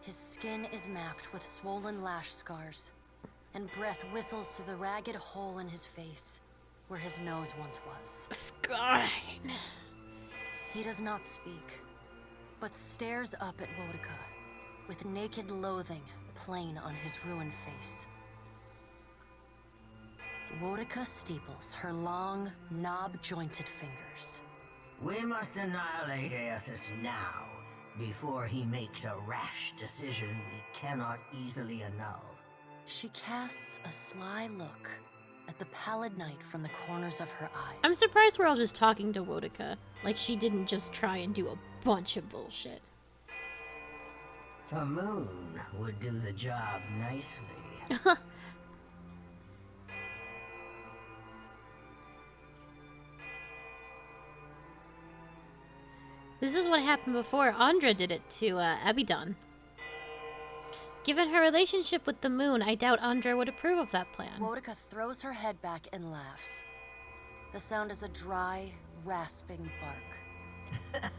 S14: His skin is mapped with swollen lash scars, and breath whistles through the ragged hole in his face, where his nose once was.
S2: Scarring.
S14: He does not speak, but stares up at Boudica, with naked loathing plain on his ruined face. Boudica steeples her long, knob-jointed fingers.
S16: We must annihilate Aethys now, before he makes a rash decision we cannot easily annul.
S14: She casts a sly look at the pallid night from the corners of her eyes.
S2: I'm surprised we're all just talking to Boudica. Like she didn't just try and do a bunch of bullshit.
S16: A moon would do the job nicely.
S2: This is what happened before Andra did it to Abaddon. Given her relationship with the moon, I doubt Andra would approve of that plan.
S14: Boudica throws her head back and laughs. The sound is a dry, rasping bark.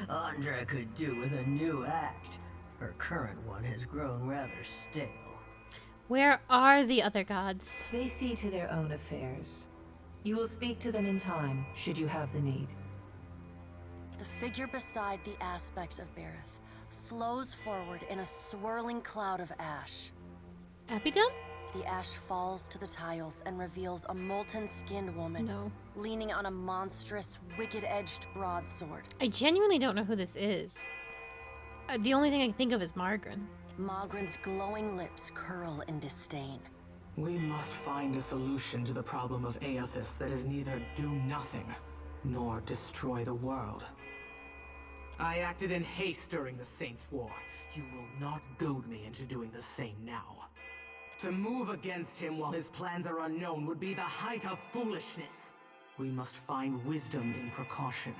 S16: Andra could do with a new act. Her current one has grown rather stale.
S2: Where are the other gods?
S15: They see to their own affairs. You will speak to them in time, should you have the need.
S14: The figure beside the aspect of Bereth flows forward in a swirling cloud of ash.
S2: Abaddon?
S14: The ash falls to the tiles and reveals a molten-skinned woman leaning on a monstrous, wicked-edged broadsword.
S2: I genuinely don't know who this is. The only thing I can think of is Margren.
S14: Margren's glowing lips curl in disdain.
S17: We must find a solution to the problem of Aethys that is neither do nothing, nor destroy the world. I acted in haste during the Saints' War. You will not goad me into doing the same now. To move against him while his plans are unknown would be the height of foolishness. We must find wisdom in precaution.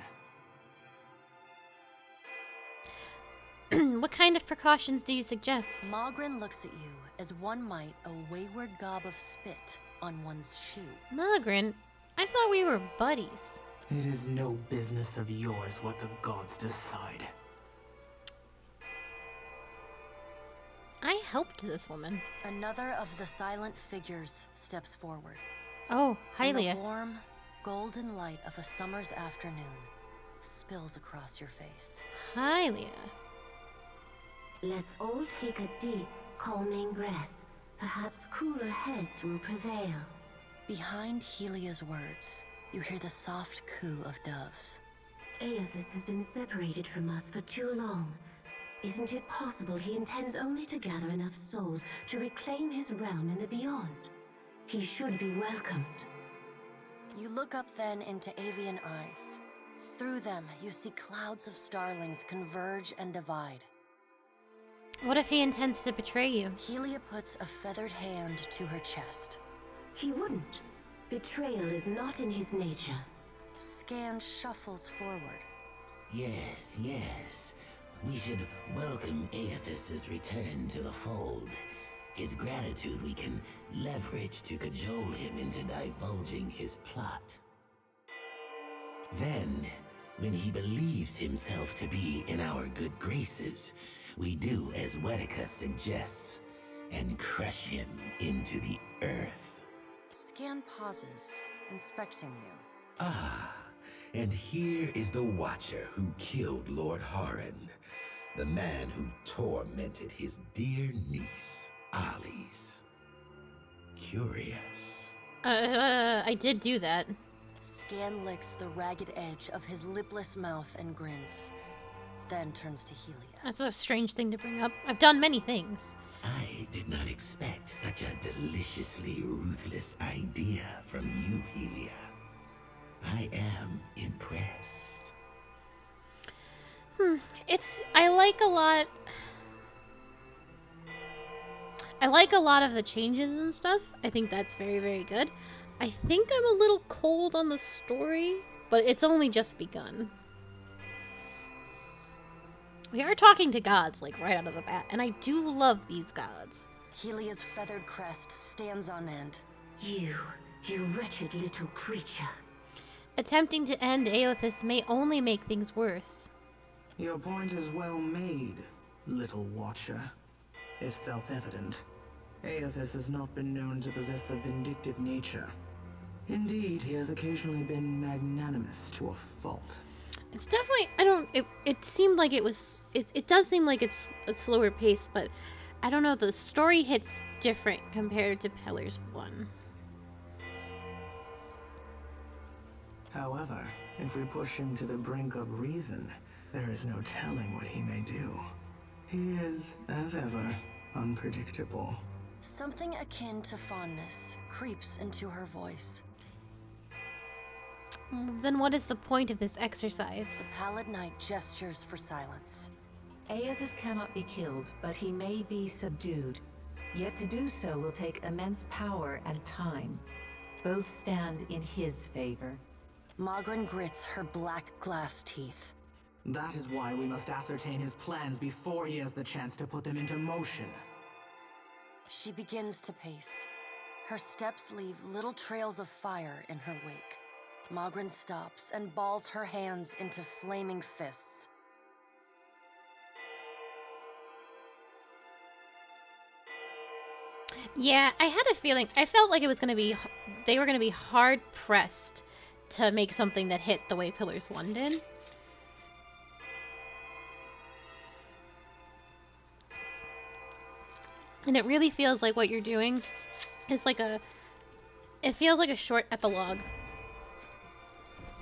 S2: What kind of precautions do you suggest?
S14: Margren looks at you as one might a wayward gob of spit on one's shoe.
S2: Margren, I thought we were buddies.
S17: It is no business of yours what the gods decide.
S2: I helped this woman.
S14: Another of the silent figures steps forward.
S2: Oh,
S14: And
S2: Hylia.
S14: the warm, golden light of a summer's afternoon spills across your face.
S2: Hylia.
S18: Let's all take a deep, calming breath. Perhaps cooler heads will prevail.
S14: Behind Helia's words, you hear the soft coo of doves.
S18: Aethys has been separated from us for too long. Isn't it possible he intends only to gather enough souls to reclaim his realm in the beyond? He should be welcomed.
S14: You look up then into avian eyes. Through them, you see clouds of starlings converge and divide.
S2: What if he intends to betray you?
S14: Helia puts a feathered hand to her chest.
S18: He wouldn't. Betrayal is not in his nature.
S14: Scan shuffles forward.
S19: Yes, yes. We should welcome Aethys' return to the fold. His gratitude we can leverage to cajole him into divulging his plot. Then, when he believes himself to be in our good graces, we do as Boudica suggests, and crush him into the earth.
S14: Scan pauses, inspecting you.
S19: Ah, and here is the Watcher who killed Lord Haran, the man who tormented his dear niece, Alice. Curious.
S2: I did do that.
S14: Scan licks the ragged edge of his lipless mouth and grins, then turns to Helia.
S2: That's a strange thing to bring up. I've done many things.
S19: I did not expect such a deliciously ruthless idea from you, Helia. I am impressed.
S2: I like a lot of the changes and stuff. I think that's very, very good. I think I'm a little cold on the story, but it's only just begun. We are talking to gods, like, right out of the bat, and I do love these gods.
S14: Helia's feathered crest stands on end.
S18: You wretched little creature.
S2: Attempting to end Aethys may only make things worse.
S17: Your point is well made, little Watcher, if self-evident. Aethys has not been known to possess a vindictive nature. Indeed, he has occasionally been magnanimous to a fault.
S2: It's definitely, it seemed like it does seem like it's a slower pace, but I don't know, the story hits different compared to Pillars 1.
S17: However, if we push him to the brink of reason, there is no telling what he may do. He is, as ever, unpredictable.
S14: Something akin to fondness creeps into her voice.
S2: Then what is the point of this exercise?
S14: The Pallid Knight gestures for silence.
S15: Aethys cannot be killed, but he may be subdued. Yet to do so will take immense power and time. Both stand in his favor.
S14: Magrin grits her black glass teeth.
S17: That is why we must ascertain his plans before he has the chance to put them into motion.
S14: She begins to pace. Her steps leave little trails of fire in her wake. Magrin stops and balls her hands into flaming fists.
S2: Yeah, I had a feeling. I felt like they were going to be hard pressed to make something that hit the way Pillars 1 did. And it really feels like what you're doing is it feels like a short epilogue.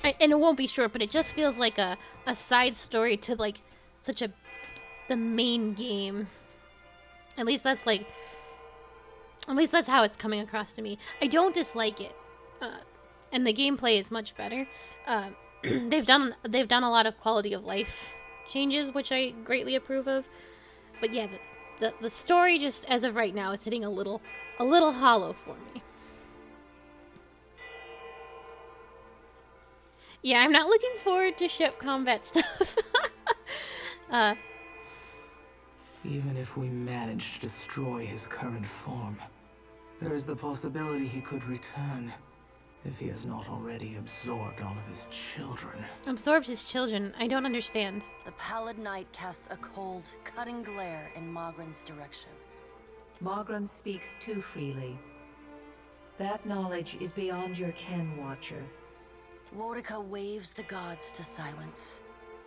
S2: And it won't be short, but it just feels like a side story to the main game. At least that's how it's coming across to me. I don't dislike it, and the gameplay is much better. They've done a lot of quality of life changes, which I greatly approve of. But yeah, the story just as of right now is hitting a little hollow for me. Yeah, I'm not looking forward to ship combat stuff.
S17: Even if we manage to destroy his current form, there is the possibility he could return, if he has not already absorbed all of his children.
S2: Absorbed his children? I don't understand.
S14: The Pallid Knight casts a cold, cutting glare in Magrin's direction.
S15: Magrin speaks too freely. That knowledge is beyond your ken, Watcher.
S14: Wodika waves the gods to silence.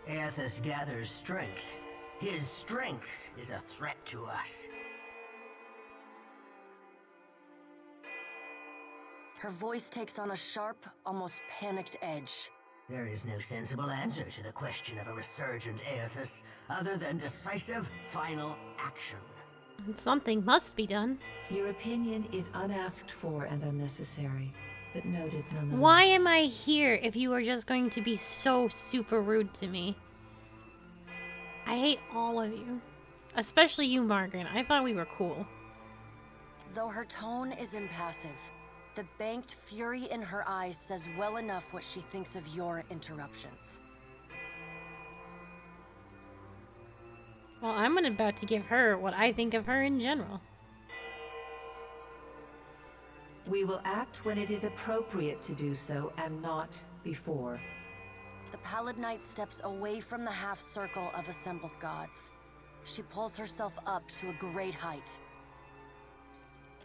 S16: Aethys gathers strength. His strength is a threat to us.
S14: Her voice takes on a sharp, almost panicked edge.
S16: There is no sensible answer to the question of a resurgent Aethys other than decisive, final action.
S2: Something must be done.
S15: Your opinion is unasked for and unnecessary, but noted nonetheless.
S2: Why am I here if you are just going to be so super rude to me? I hate all of you. Especially you, Margaret. I thought we were cool.
S14: Though her tone is impassive, the banked fury in her eyes says well enough what she thinks of your interruptions.
S2: Well, I'm about to give her what I think of her in general.
S15: We will act when it is appropriate to do so, and not before.
S14: The Pallid Knight steps away from the half-circle of assembled gods. She pulls herself up to a great height.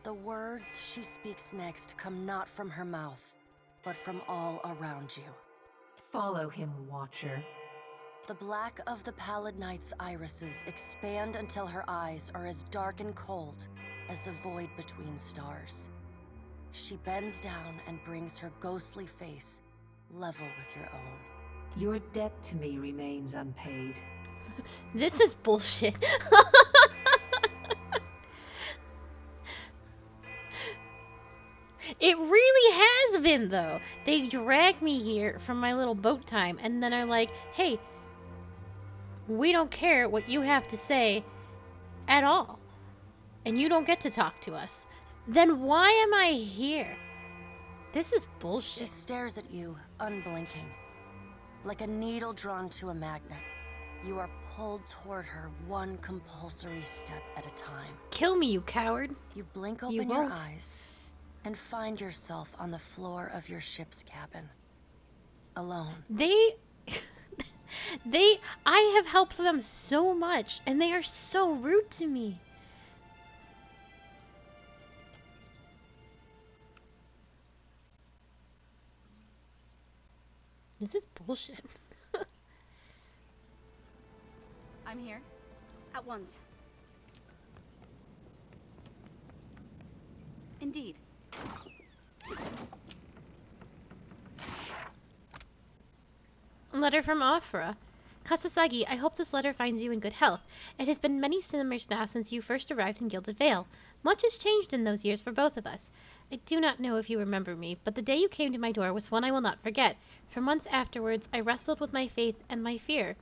S14: The words she speaks next come not from her mouth, but from all around you.
S15: Follow him, Watcher.
S14: The black of the Pallid Knight's irises expand until her eyes are as dark and cold as the void between stars. She bends down and brings her ghostly face level with your own.
S15: Your debt to me remains unpaid.
S2: This is bullshit. It really has been, though. They dragged me here from my little boat time and then are like, hey, we don't care what you have to say at all. And you don't get to talk to us. Then why am I here? This is bullshit.
S14: She stares at you, unblinking. Like a needle drawn to a magnet, you are pulled toward her one compulsory step at a time.
S2: Kill me, you coward.
S14: You blink open your eyes and find yourself on the floor of your ship's cabin. Alone.
S2: I have helped them so much, and they are so rude to me. This is bullshit.
S20: I'm here. At once. Indeed.
S2: Letter from Afra. Kasasagi, I hope this letter finds you in good health. It has been many summers now since you first arrived in Gilded Vale. Much has changed in those years for both of us. I do not know if you remember me, but the day you came to my door was one I will not forget. For months afterwards, I wrestled with my faith and my fear.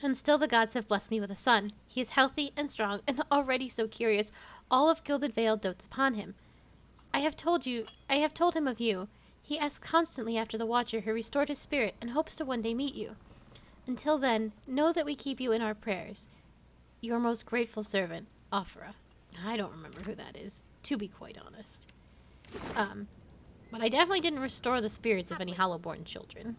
S2: And still the gods have blessed me with a son. He is healthy and strong and already so curious. All of Gilded Vale dotes upon him. I have told him of you. He asks constantly after the Watcher who restored his spirit and hopes to one day meet you. Until then, know that we keep you in our prayers. Your most grateful servant, Afra. I don't remember who that is, to be quite honest. But I definitely didn't restore the spirits of any Hollowborn children.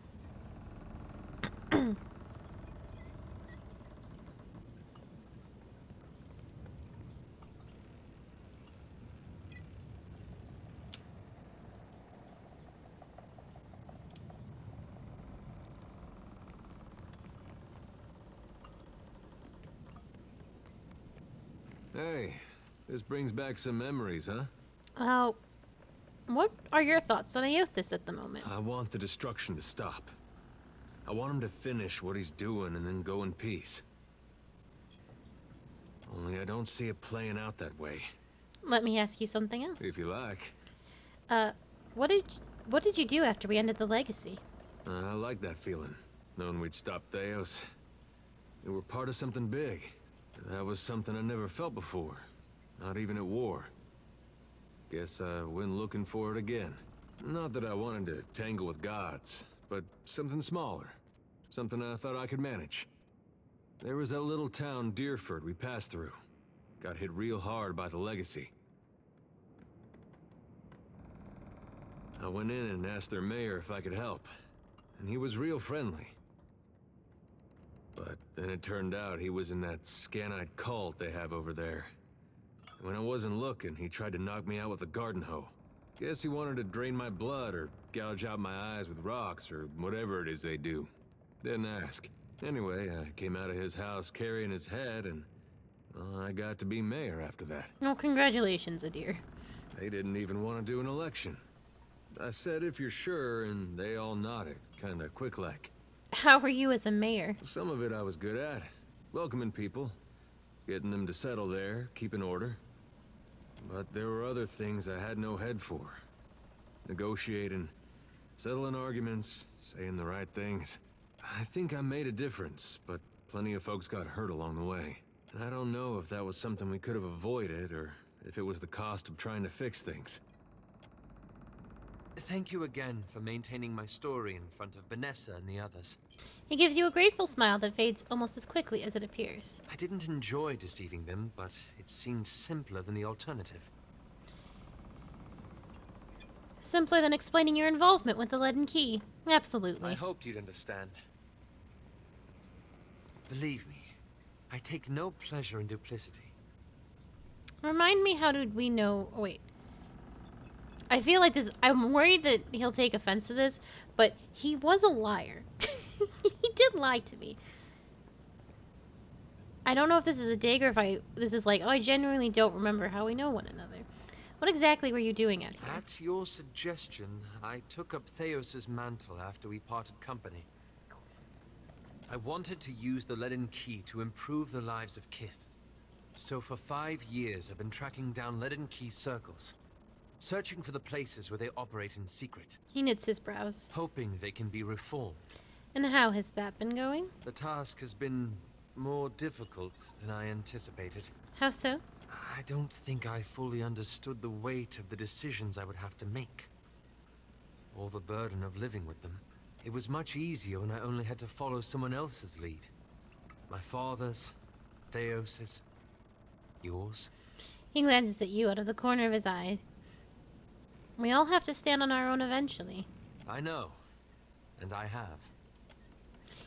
S7: Hey, this brings back some memories, huh?
S2: What are your thoughts on Aloth at the moment?
S7: I want the destruction to stop. I want him to finish what he's doing and then go in peace. Only I don't see it playing out that way.
S2: Let me ask you something else.
S7: If you like.
S2: What did you do after we ended the legacy?
S7: I like that feeling, knowing we'd stop Theos. We were part of something big. That was something I never felt before. Not even at war. Guess I went looking for it again. Not that I wanted to tangle with gods, but something smaller. Something I thought I could manage. There was that little town, Deerford, we passed through. Got hit real hard by the legacy. I went in and asked their mayor if I could help, and he was real friendly. But then it turned out he was in that Scanite cult they have over there. When I wasn't looking, he tried to knock me out with a garden hoe. Guess he wanted to drain my blood or gouge out my eyes with rocks or whatever it is they do. Didn't ask. Anyway, I came out of his house carrying his head and, well, I got to be mayor after that.
S2: Oh, congratulations, Adir.
S7: They didn't even want to do an election. I said, if you're sure, and they all nodded, kinda quick-like.
S2: How were you as a mayor?
S7: Some of it I was good at. Welcoming people. Getting them to settle there, keeping order. But there were other things I had no head for. Negotiating, settling arguments, saying the right things. I think I made a difference, but plenty of folks got hurt along the way. And I don't know if that was something we could have avoided, or if it was the cost of trying to fix things.
S21: Thank you again for maintaining my story in front of Vanessa and the others.
S2: He gives you a grateful smile that fades almost as quickly as it appears.
S21: I didn't enjoy deceiving them, but it seemed simpler than the alternative.
S2: Simpler than explaining your involvement with the leaden key. Absolutely.
S21: I hoped you'd understand. Believe me, I take no pleasure in duplicity.
S2: Remind me, how did we know... Oh, wait. I feel like this... I'm worried that he'll take offense to this, but he was a liar. He did lie to me. I don't know if this is a dig or if this is like, oh, I genuinely don't remember how we know one another. What exactly were you doing out here?
S21: At your suggestion, I took up Theos's mantle after we parted company. I wanted to use the leaden key to improve the lives of Kith. So for 5 years, I've been tracking down leaden key circles, searching for the places where they operate in secret.
S2: He knits his brows.
S21: Hoping they can be reformed.
S2: And how has that been going?
S21: The task has been more difficult than I anticipated.
S2: How so?
S21: I don't think I fully understood the weight of the decisions I would have to make. Or the burden of living with them. It was much easier when I only had to follow someone else's lead. My father's, Theos's, yours.
S2: He glances at you out of the corner of his eye. We all have to stand on our own eventually.
S21: I know. And I have.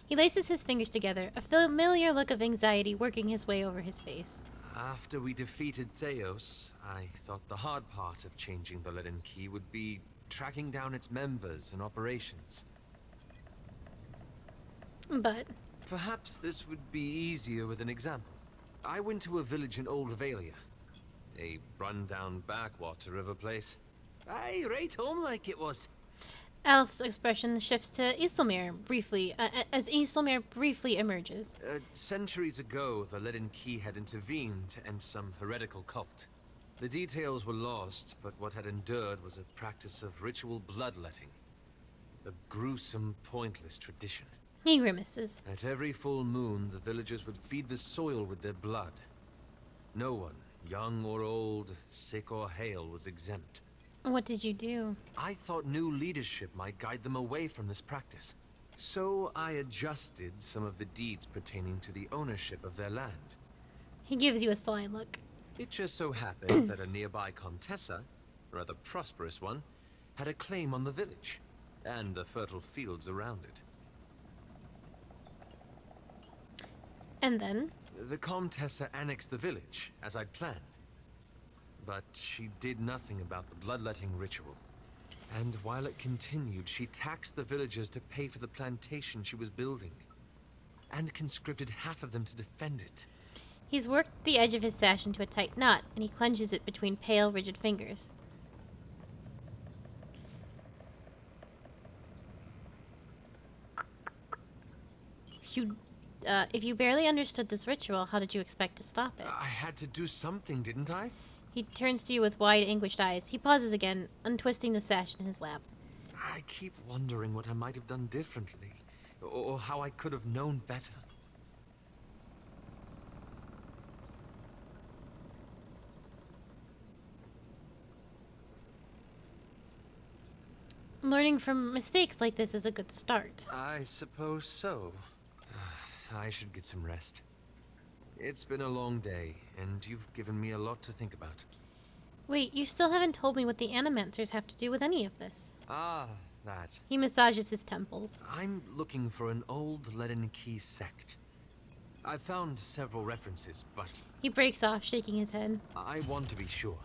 S2: He laces his fingers together, a familiar look of anxiety working his way over his face.
S21: After we defeated Theos, I thought the hard part of changing the leaden key would be tracking down its members and operations.
S2: But
S21: perhaps this would be easier with an example. I went to a village in Old Valia. A run-down backwater of a place. Aye, right home like it was.
S2: Aloth's expression shifts to Isilmir briefly, as Isilmir briefly emerges.
S21: Centuries ago, the Leaden Key had intervened to end some heretical cult. The details were lost, but what had endured was a practice of ritual bloodletting. A gruesome, pointless tradition.
S2: He grimaces.
S21: At every full moon, the villagers would feed the soil with their blood. No one, young or old, sick or hale, was exempt.
S2: What did you do?
S21: I thought new leadership might guide them away from this practice. So I adjusted some of the deeds pertaining to the ownership of their land.
S2: He gives you a sly look.
S21: It just so happened that a nearby Contessa, a rather prosperous one, had a claim on the village, and the fertile fields around it.
S2: And then?
S21: The Contessa annexed the village, as I'd planned. But she did nothing about the bloodletting ritual. And while it continued, she taxed the villagers to pay for the plantation she was building. And conscripted half of them to defend it.
S2: He's worked the edge of his sash into a tight knot, and he clenches it between pale, rigid fingers. If you barely understood this ritual, how did you expect to stop it?
S21: I had to do something, didn't I?
S2: He turns to you with wide, anguished eyes. He pauses again, untwisting the sash in his lap.
S21: I keep wondering what I might have done differently, or how I could have known better.
S2: Learning from mistakes like this is a good start.
S21: I suppose so. I should get some rest. It's been a long day, and you've given me a lot to think about.
S2: Wait, you still haven't told me what the Animancers have to do with any of this.
S21: Ah, that.
S2: He massages his temples.
S21: I'm looking for an old Leaden Key sect. I've found several references, but...
S2: He breaks off, shaking his head.
S21: I want to be sure.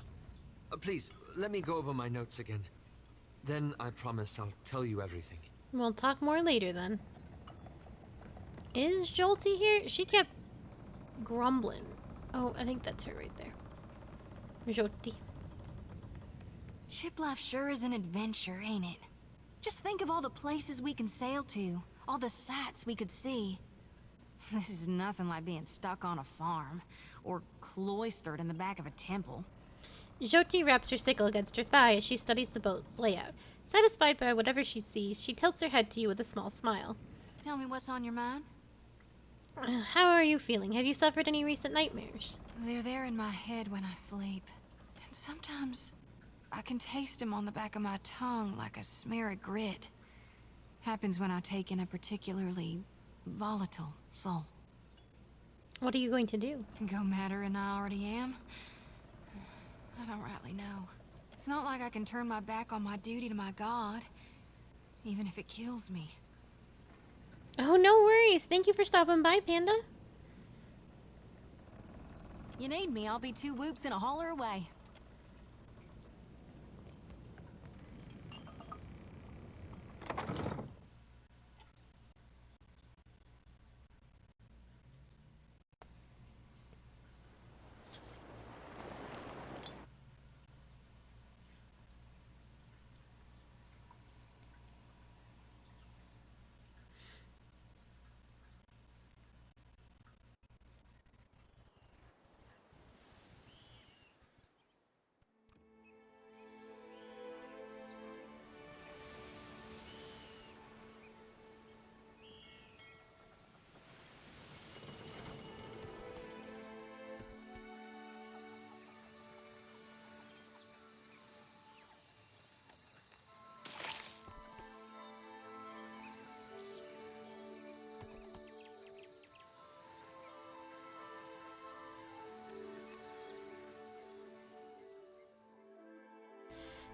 S21: Please, let me go over my notes again. Then I promise I'll tell you everything.
S2: We'll talk more later, then. Is Jolty here? She kept grumbling. Oh, I think that's her right there. Jolty.
S5: Ship life sure is an adventure, ain't it? Just think of all the places we can sail to, all the sights we could see. This is nothing like being stuck on a farm, or cloistered in the back of a temple.
S2: Jyoti wraps her sickle against her thigh as she studies the boat's layout. Satisfied by whatever she sees, she tilts her head to you with a small smile.
S5: Tell me what's on your mind?
S2: How are you feeling? Have you suffered any recent nightmares?
S5: They're there in my head when I sleep. And sometimes I can taste them on the back of my tongue like a smear of grit. Happens when I take in a particularly volatile soul.
S2: What are you going to do?
S5: Go madder than I already am? I don't rightly know. It's not like I can turn my back on my duty to my god, even if it kills me.
S2: Oh, no worries. Thank you for stopping by, Panda.
S5: You need me, I'll be 2 whoops and a holler away.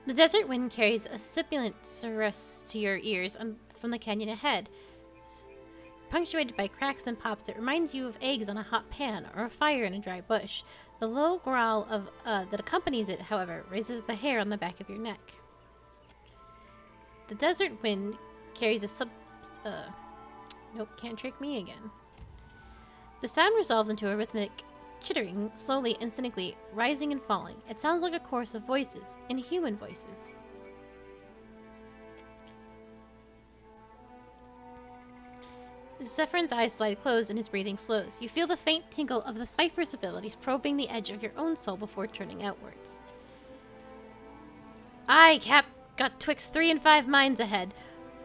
S2: The desert wind carries a sibilant caress to your ears from the canyon ahead, punctuated by cracks and pops that reminds you of eggs on a hot pan or a fire in a dry bush. The low growl that accompanies it, however, raises the hair on the back of your neck. The desert wind carries a Nope, can't trick me again. The sound resolves into a rhythmic chittering, slowly and cynically, rising and falling. It sounds like a chorus of voices, inhuman voices. Zephyr's eyes slide closed and his breathing slows. You feel the faint tinkle of the cipher's abilities probing the edge of your own soul before turning outwards. Aye, Cap, got twixt 3 and 5 minds ahead.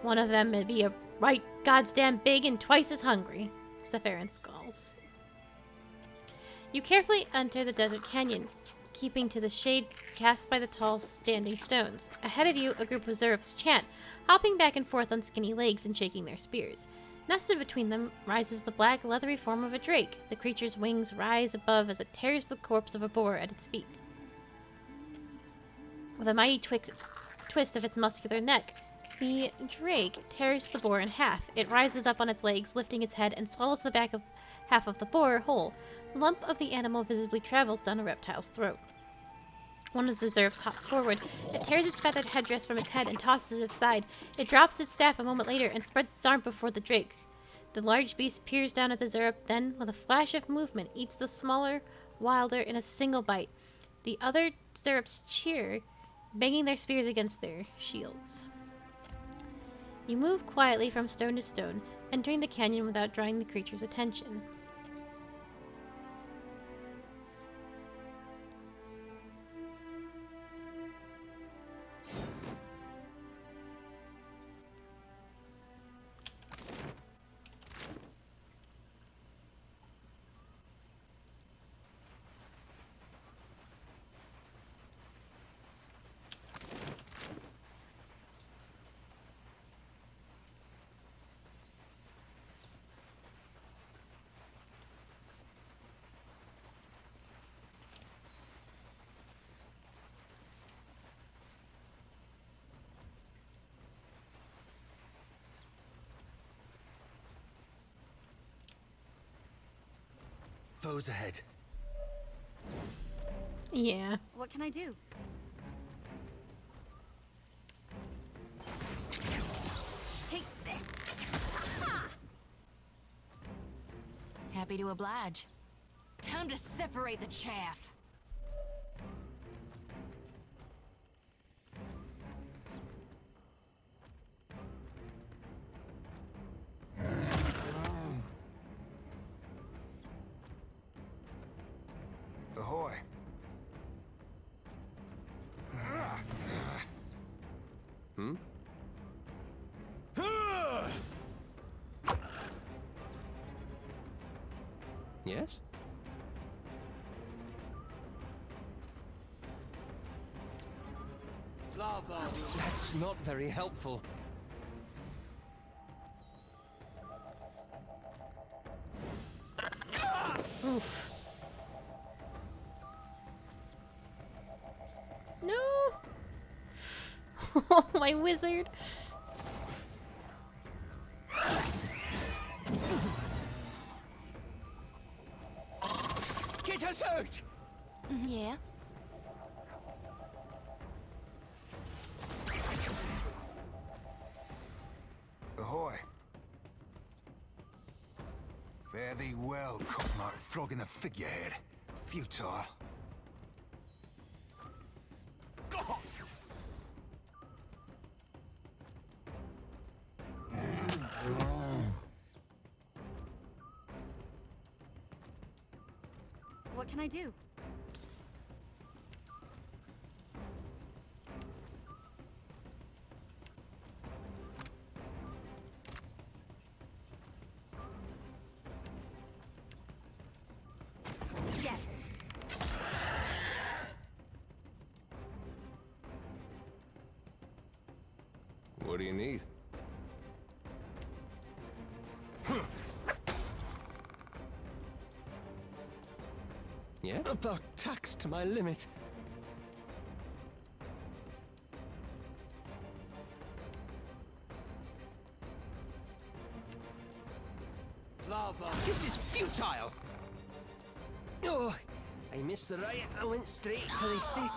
S2: One of them may be a right goddamn big and twice as hungry, Zephyrin scolds. You carefully enter the desert canyon, keeping to the shade cast by the tall standing stones. Ahead of you, a group of Zerfs chant, hopping back and forth on skinny legs and shaking their spears. Nested between them rises the black, leathery form of a drake. The creature's wings rise above as it tears the corpse of a boar at its feet. With a mighty twist of its muscular neck, the drake tears the boar in half. It rises up on its legs, lifting its head, and swallows the back of half of the boar whole. The lump of the animal visibly travels down a reptile's throat. One of the Zerfs hops forward. It tears its feathered headdress from its head and tosses it aside. It drops its staff a moment later and spreads its arm before the drake. The large beast peers down at the Zerf, then, with a flash of movement, eats the smaller, wilder in a single bite. The other Zerfs cheer, banging their spears against their shields. You move quietly from stone to stone, entering the canyon without drawing the creature's attention.
S21: Foes ahead.
S2: Yeah.
S20: What can I do? Take this.
S5: Happy to oblige. Time to separate the chaff.
S8: Ahoy.
S21: Hmm? Yes? Lava. That's not very helpful.
S2: Oof. No! Oh, my wizard!
S21: Get us out!
S5: Yeah.
S8: Ahoy. Fare thee well, cocknut flogging the figurehead. Futile.
S20: What can I do? Yes.
S7: What do you need?
S21: Yeah? About taxed to my limit. Lava. This is futile! Oh, I missed the right. I went straight to the sick.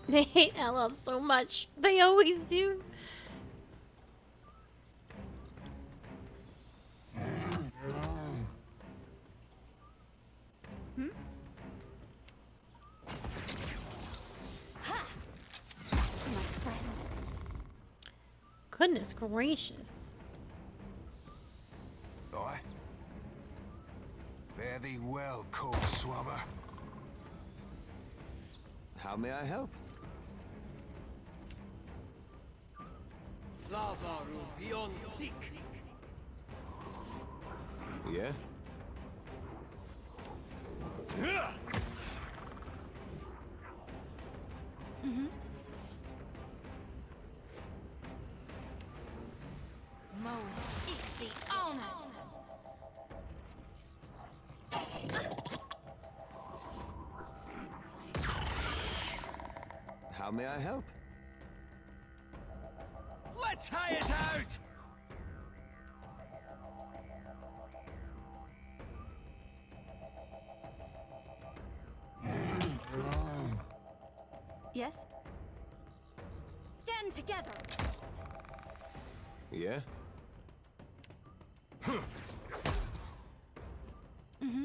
S2: They hate Aloth so much. They always do.
S20: Hmm? Ha! That's for my friends.
S2: Goodness gracious.
S8: Aye. Fare thee well, cold swabber.
S7: How may I help?
S21: Lavaru beyond seek.
S7: Yeah?
S5: Mm-hmm. Mo Ixie Honor.
S7: How may I help?
S10: Let's hire it out!
S20: Yes? Stand together!
S7: Yeah?
S5: Mm-hmm.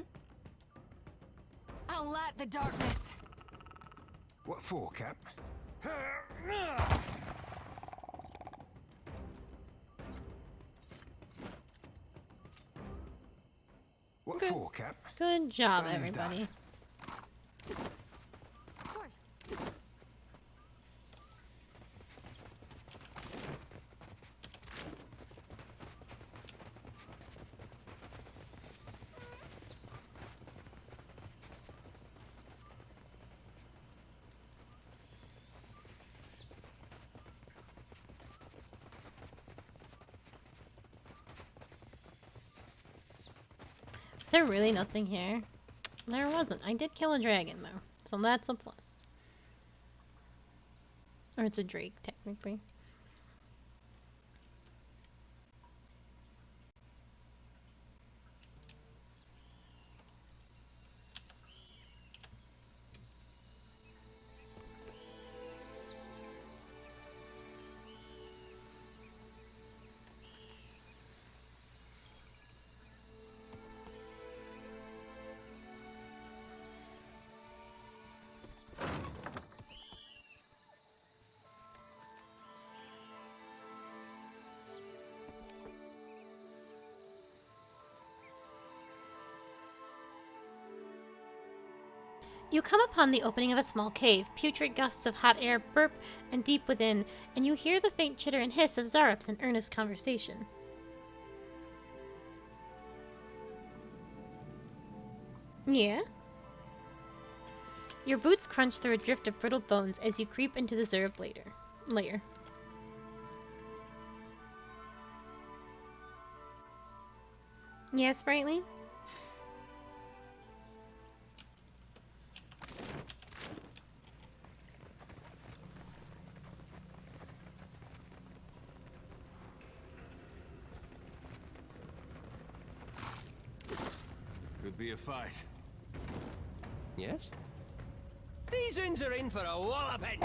S5: I'll light the darkness.
S8: What for, Cap? What for, Cap?
S2: Good job,
S8: Done and
S2: everybody.
S20: Of course.
S2: Is there really nothing here? There wasn't. I did kill a dragon, though. So that's a plus. Or it's a drake, technically. You come upon the opening of a small cave. Putrid gusts of hot air burp and deep within, and you hear the faint chitter and hiss of Zarups in earnest conversation. Yeah? Your boots crunch through a drift of brittle bones as you creep into the Zarup lair. Yeah, Sprightly?
S7: Could be a fight.
S21: Yes? These uns are in for a walloping!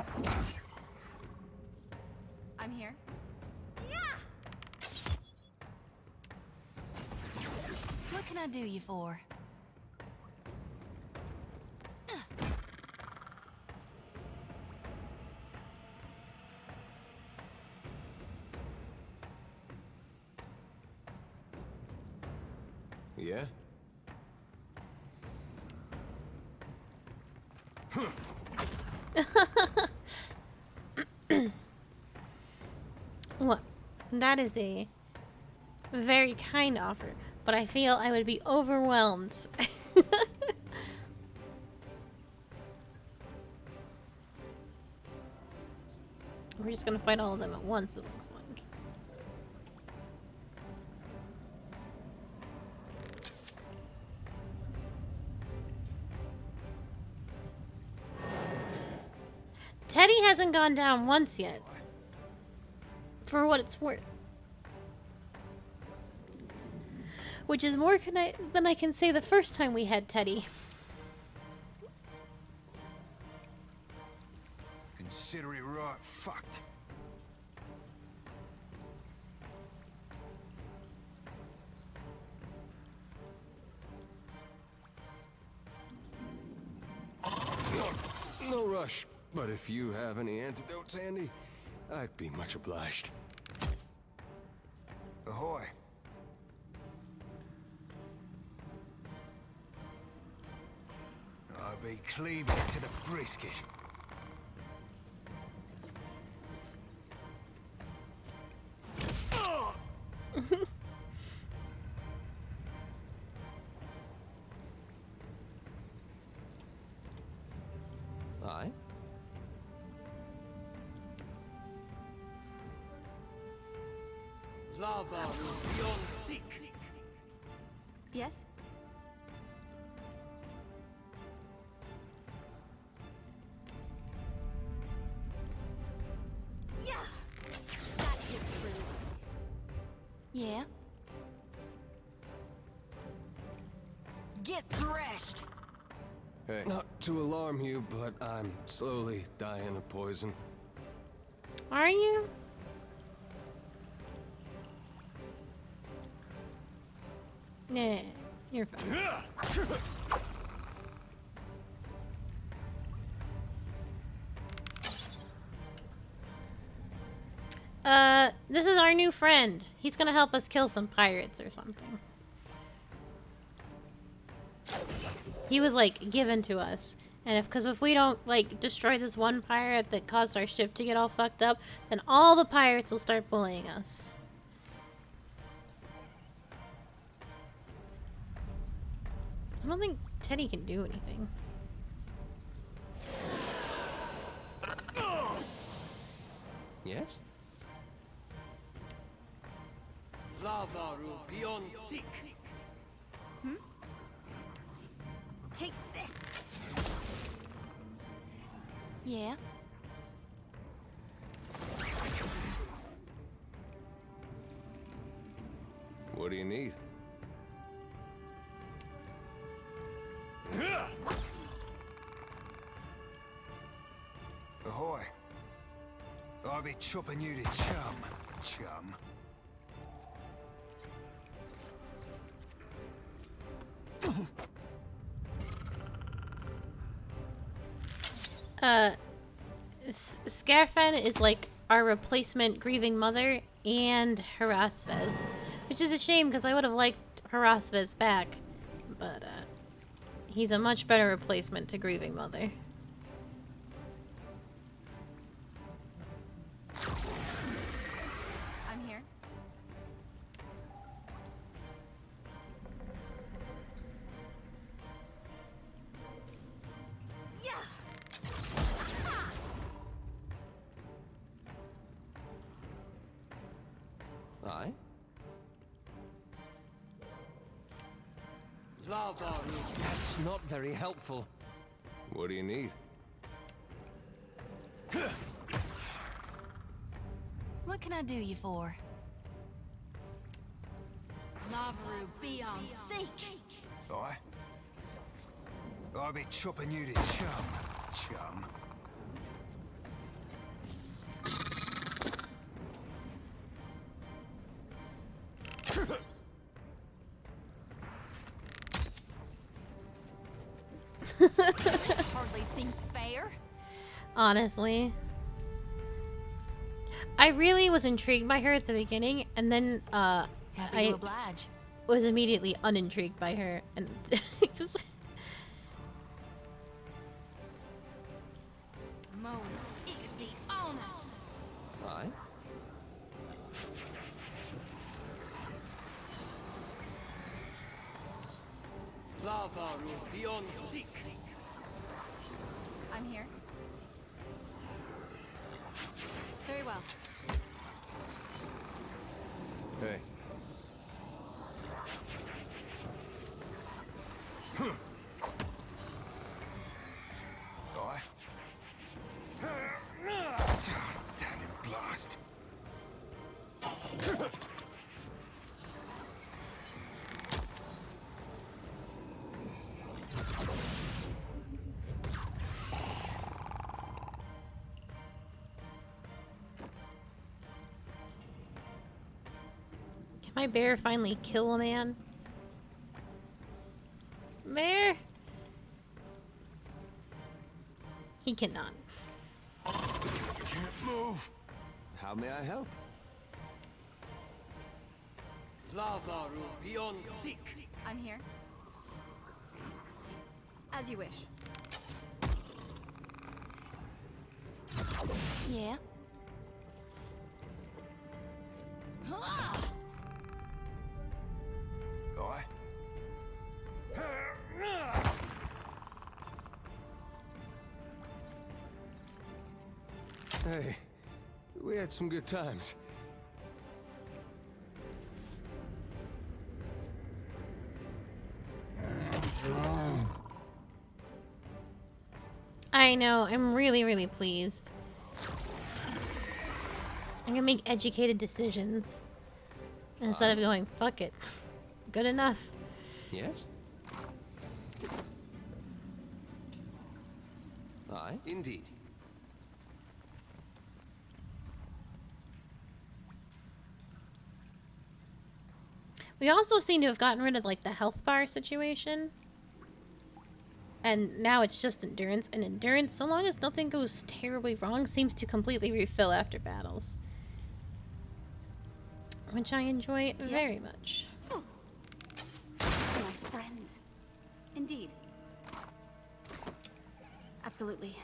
S20: I'm here.
S5: What can I do you for?
S7: Yeah?
S2: Well, that is a very kind offer, but I feel I would be overwhelmed. We're just gonna fight all of them at once, it looks like. Teddy hasn't gone down once yet. For what it's worth. Which is more than I can say the first time we had Teddy.
S8: Consider it right fucked.
S6: No rush, but if you have any antidotes handy, I'd be much obliged.
S8: Ahoy. I'll be cleaving to the brisket.
S6: Aye?
S16: Lava beyond seek.
S20: Yes? Yeah! That hit true.
S5: Yeah? Get threshed!
S6: Hey. Not to alarm you, but I'm slowly dying of poison.
S2: Are you? Nah, you're fine. This is our new friend. He's gonna help us kill some pirates or something. He was like given to us. And if we don't like destroy this one pirate that caused our ship to get all fucked up, then all the pirates will start bullying us. I don't think Teddy can do anything.
S6: Yes?
S16: Lava beyond seek.
S20: Hmm? Take this.
S5: Yeah?
S6: What do you need?
S8: Ahoy. I'll be chopping you to chum, chum.
S2: Scarfen is like our replacement grieving mother and Harasvez, which is a shame because I would have liked Harasvez back, but he's a much better replacement to grieving mother.
S20: I'm here. Yeah!
S6: Aye?
S16: Lava.
S6: That's not very helpful. What do you need?
S5: What can I do you for? Lavaru beyond seek!
S8: Aye? I'll be chopping you to chum, chum.
S5: Hardly seems fair.
S2: Honestly. I really was intrigued by her at the beginning, and then
S5: Happy to oblige.
S2: Was immediately unintrigued by her, and just...
S5: Moan, Ixie, honor.
S6: Aye?
S16: Lava beyond seek.
S20: I'm here. Very well.
S6: Hey.
S8: Aye? Damn it, blast.
S2: my bear finally kill a man? Bear? He cannot.
S6: Can't move. How may I help?
S20: Lavaru beyond seek. I'm here. As you wish.
S5: Yeah?
S8: Aye.
S6: Hey, we had some good times.
S2: I know, I'm really, really pleased. I can make educated decisions. Instead of going, fuck it. Good enough.
S6: Yes? Aye, indeed.
S2: We also seem to have gotten rid of, like, the health bar situation. And now it's just endurance, and endurance, so long as nothing goes terribly wrong, seems to completely refill after battles. Which I enjoy very much.
S20: My friends. Indeed. Absolutely.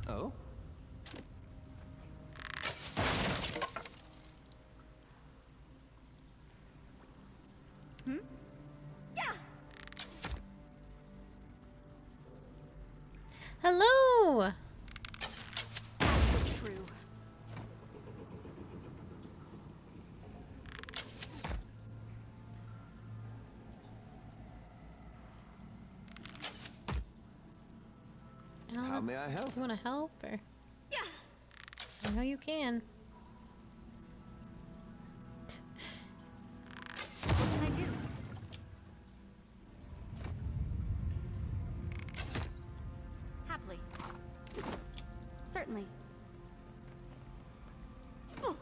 S6: Oh?
S20: Hmm? Yeah.
S2: Hello!
S20: True.
S6: How may I help?
S2: Do you want to help, or?
S20: Yeah.
S2: I know you can.
S20: What can I do? Happily. Certainly. Oh.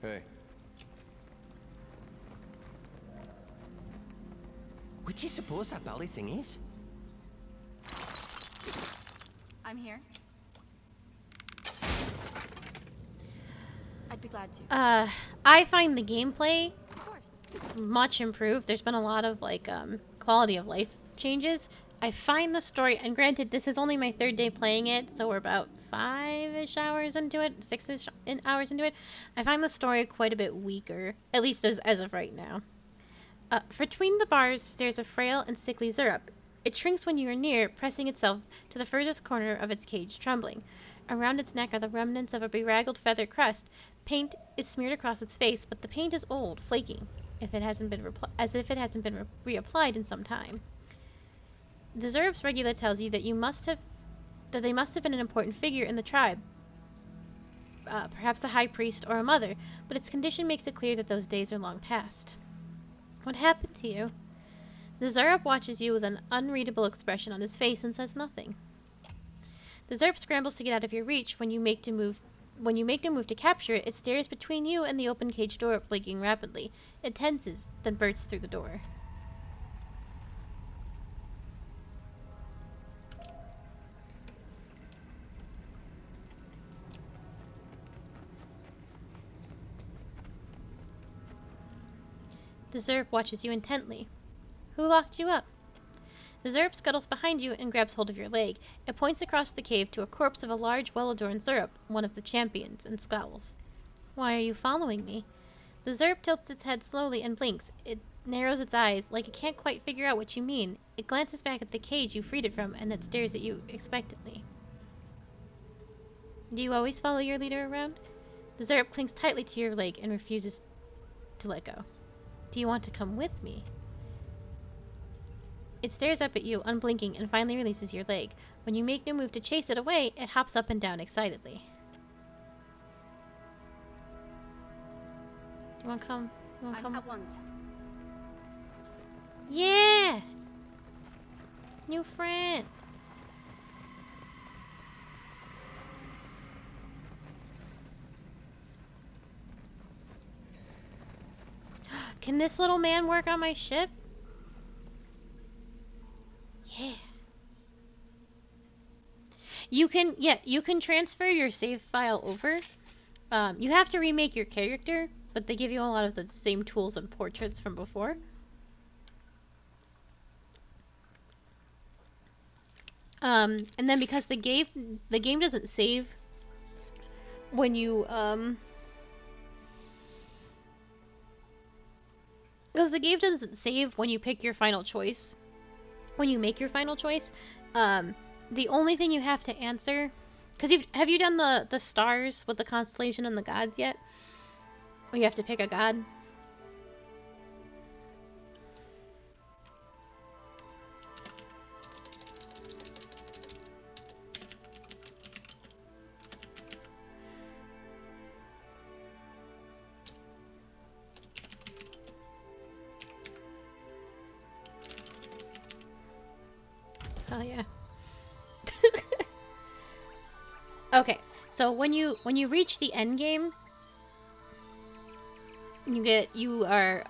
S6: Hey.
S3: What do you suppose that bally thing is?
S20: I'm here. I'd be glad to.
S2: I find the gameplay much improved. There's been a lot of, like, quality of life changes. I find the story, and granted, this is only my 3rd day playing it, so we're about 5-ish hours into it, 6-ish hours into it. I find the story quite a bit weaker, at least as of right now. Between the bars, there's a frail and sickly Zerup. It shrinks when you are near, pressing itself to the furthest corner of its cage, trembling. Around its neck are the remnants of a beraggled feather crest. Paint is smeared across its face, but the paint is old, flaking, if it hasn't been reapplied in some time. The Zerup's regula tells you that they must have been an important figure in the tribe, perhaps a high priest or a mother, but its condition makes it clear that those days are long past. What happened to you? The Zerup watches you with an unreadable expression on his face and says nothing. The Zerup scrambles to get out of your reach. When you make a move to capture it, it stares between you and the open cage door, blinking rapidly. It tenses, then bursts through the door. The Zerup watches you intently. Who locked you up? The Zerup scuttles behind you and grabs hold of your leg. It points across the cave to a corpse of a large, well-adorned Zerup, one of the champions, and scowls. Why are you following me? The Zerup tilts its head slowly and blinks. It narrows its eyes, like it can't quite figure out what you mean. It glances back at the cage you freed it from, and then stares at you expectantly. Do you always follow your leader around? The Zerup clings tightly to your leg and refuses to let go. Do you want to come with me? It stares up at you, unblinking, and finally releases your leg. When you make no move to chase it away, it hops up and down excitedly. You wanna come? You wanna come?
S20: At once.
S2: Yeah! New friend! Can this little man work on my ship? Yeah. You can transfer your save file over. You have to remake your character, but they give you a lot of the same tools and portraits from before. And then because the game doesn't save when you because the game doesn't save when you pick your final choice. When you make your final choice, the only thing you have to answer, because have you done the stars with the constellation and the gods yet? Where you have to pick a god. Oh yeah. Okay, so when you reach the end game, you are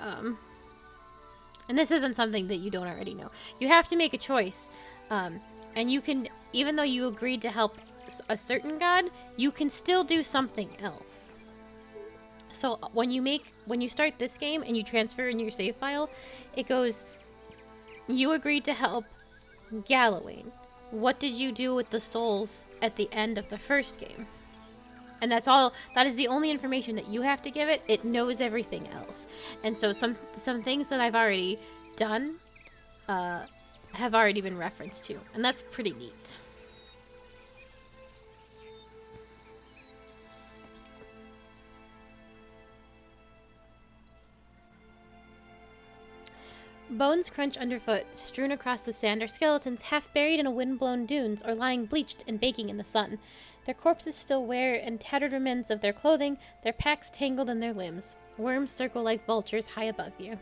S2: and this isn't something that you don't already know. You have to make a choice, and you can, even though you agreed to help a certain god, you can still do something else. So when you start this game and you transfer in your save file, it goes, you agreed to help Gallowayne. What did you do with the souls at the end of the first game? And that's all. That is the only information that you have to give it. It knows everything else. And so some things that I've already done have already been referenced to, and that's pretty neat. Bones crunch underfoot. Strewn across the sand are skeletons half buried in a wind-blown dunes or lying bleached and baking in the sun. Their corpses still wear and tattered remnants of their clothing, their packs tangled in their limbs. Worms circle like vultures high above you.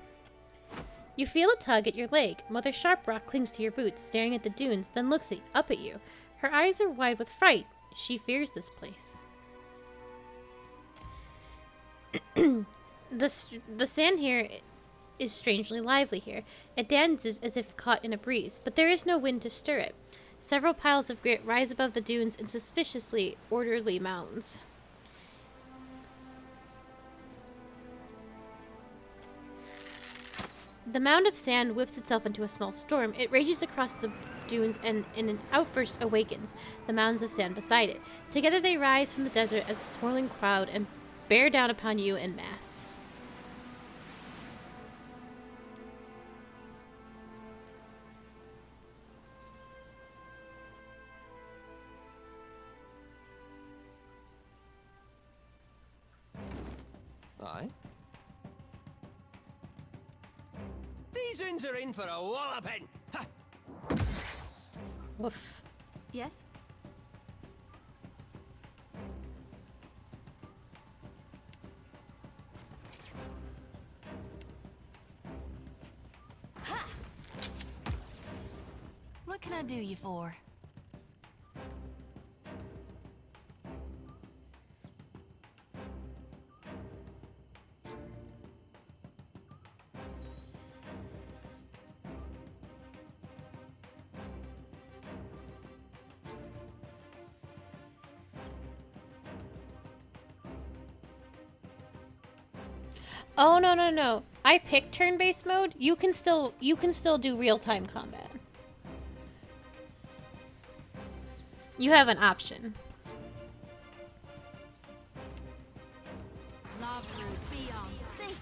S2: You feel a tug at your leg. Mother Sharprock clings to your boots, staring at the dunes, then looks up at you. Her eyes are wide with fright. She fears this place. The sand here is strangely lively here. It dances as if caught in a breeze, but there is no wind to stir it. Several piles of grit rise above the dunes in suspiciously orderly mounds. The mound of sand whips itself into a small storm. It rages across the dunes and in an outburst awakens the mounds of sand beside it. Together they rise from the desert as a swirling cloud and bear down upon you en masse.
S3: Aye. These uns are in for a walloping! Ha!
S2: Woof.
S20: Yes?
S5: What can I do you for?
S2: Oh no. I picked turn-based mode. You can still do real-time combat. You have an option.
S5: Love root be on sync.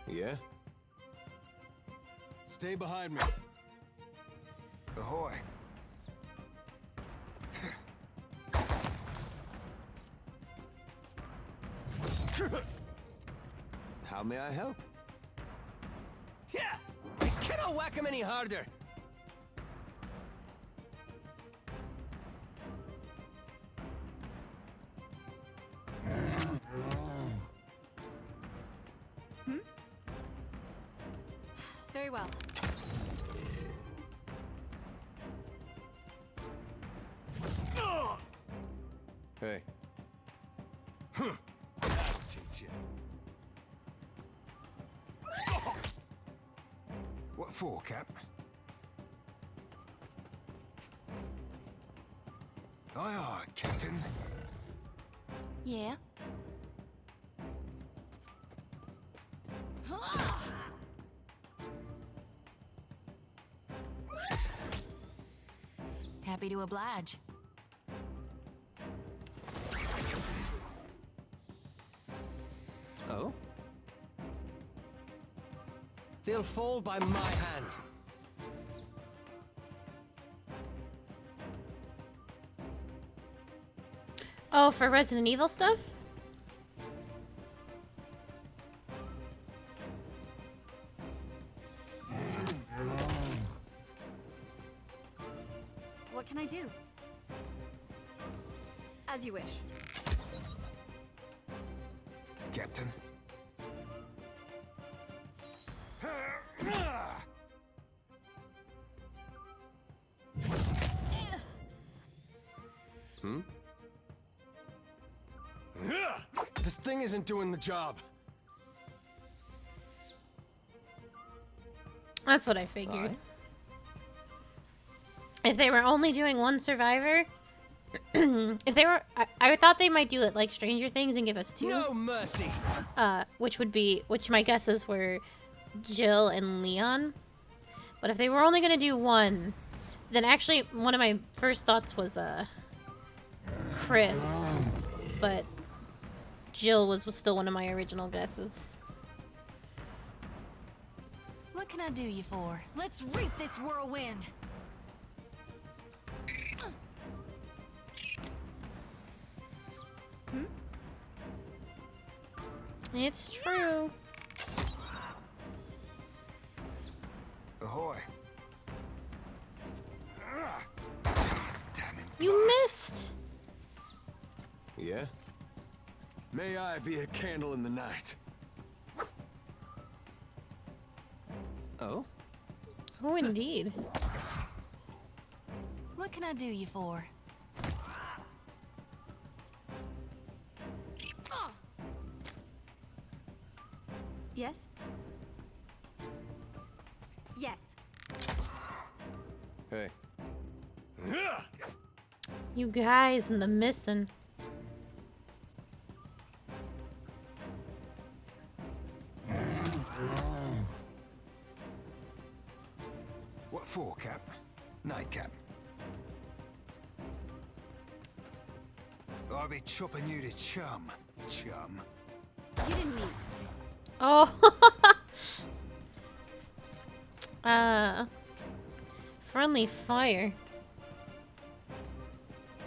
S6: Yeah? Stay behind me.
S8: Ahoy.
S6: How may I help?
S3: Yeah! I cannot whack him any harder!
S20: Very well.
S6: Hey.
S3: That'll teach you.
S8: What for, Cap? Aye, aye, Captain.
S5: Yeah? Happy to oblige.
S3: Oh? They'll fall by my hand.
S2: Oh, for Resident Evil stuff?
S20: What can I do? As you wish.
S8: Captain.
S6: Hmm? This thing isn't doing the job.
S2: That's what I figured. If they were only doing one survivor, if they were, I thought they might do it like Stranger Things and give us two.
S3: No mercy.
S2: Which my guesses were Jill and Leon. But if they were only gonna do one, then actually one of my first thoughts was Chris, but Jill was still one of my original guesses.
S5: What can I do you for? Let's reap this whirlwind!
S2: It's true.
S8: Ahoy.
S2: You missed!
S6: Yeah? May I be a candle in the night.
S3: Oh?
S2: Oh, indeed.
S5: What can I do you for?
S20: Yes? Yes.
S6: Hey.
S2: You guys and the missing.
S8: What for, Cap? Nightcap. I'll be chopping you to chum, chum.
S20: You didn't mean.
S2: Oh. Friendly fire.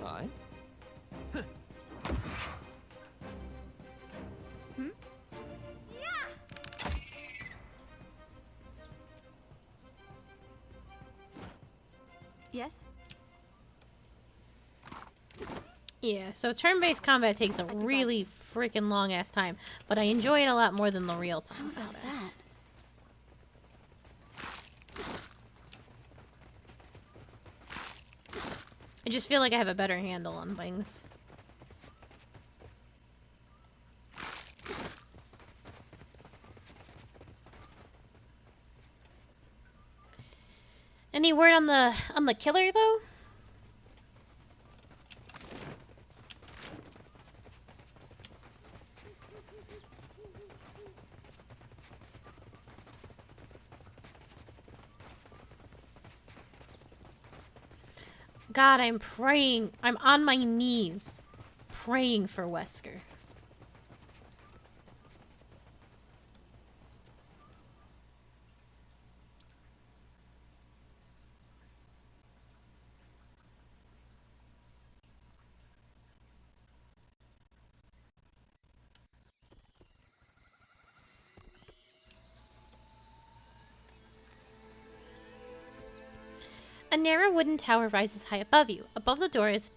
S3: Aye.
S20: Hmm? Yeah. Yes.
S2: Yeah, so turn-based combat takes a really freaking long-ass time, but I enjoy it a lot more than the real-time combat.
S20: That.
S2: I just feel like I have a better handle on things. Any word on the killer though? God, I'm praying. I'm on my knees praying for Wesker. A narrow wooden tower rises high above you. Above the door is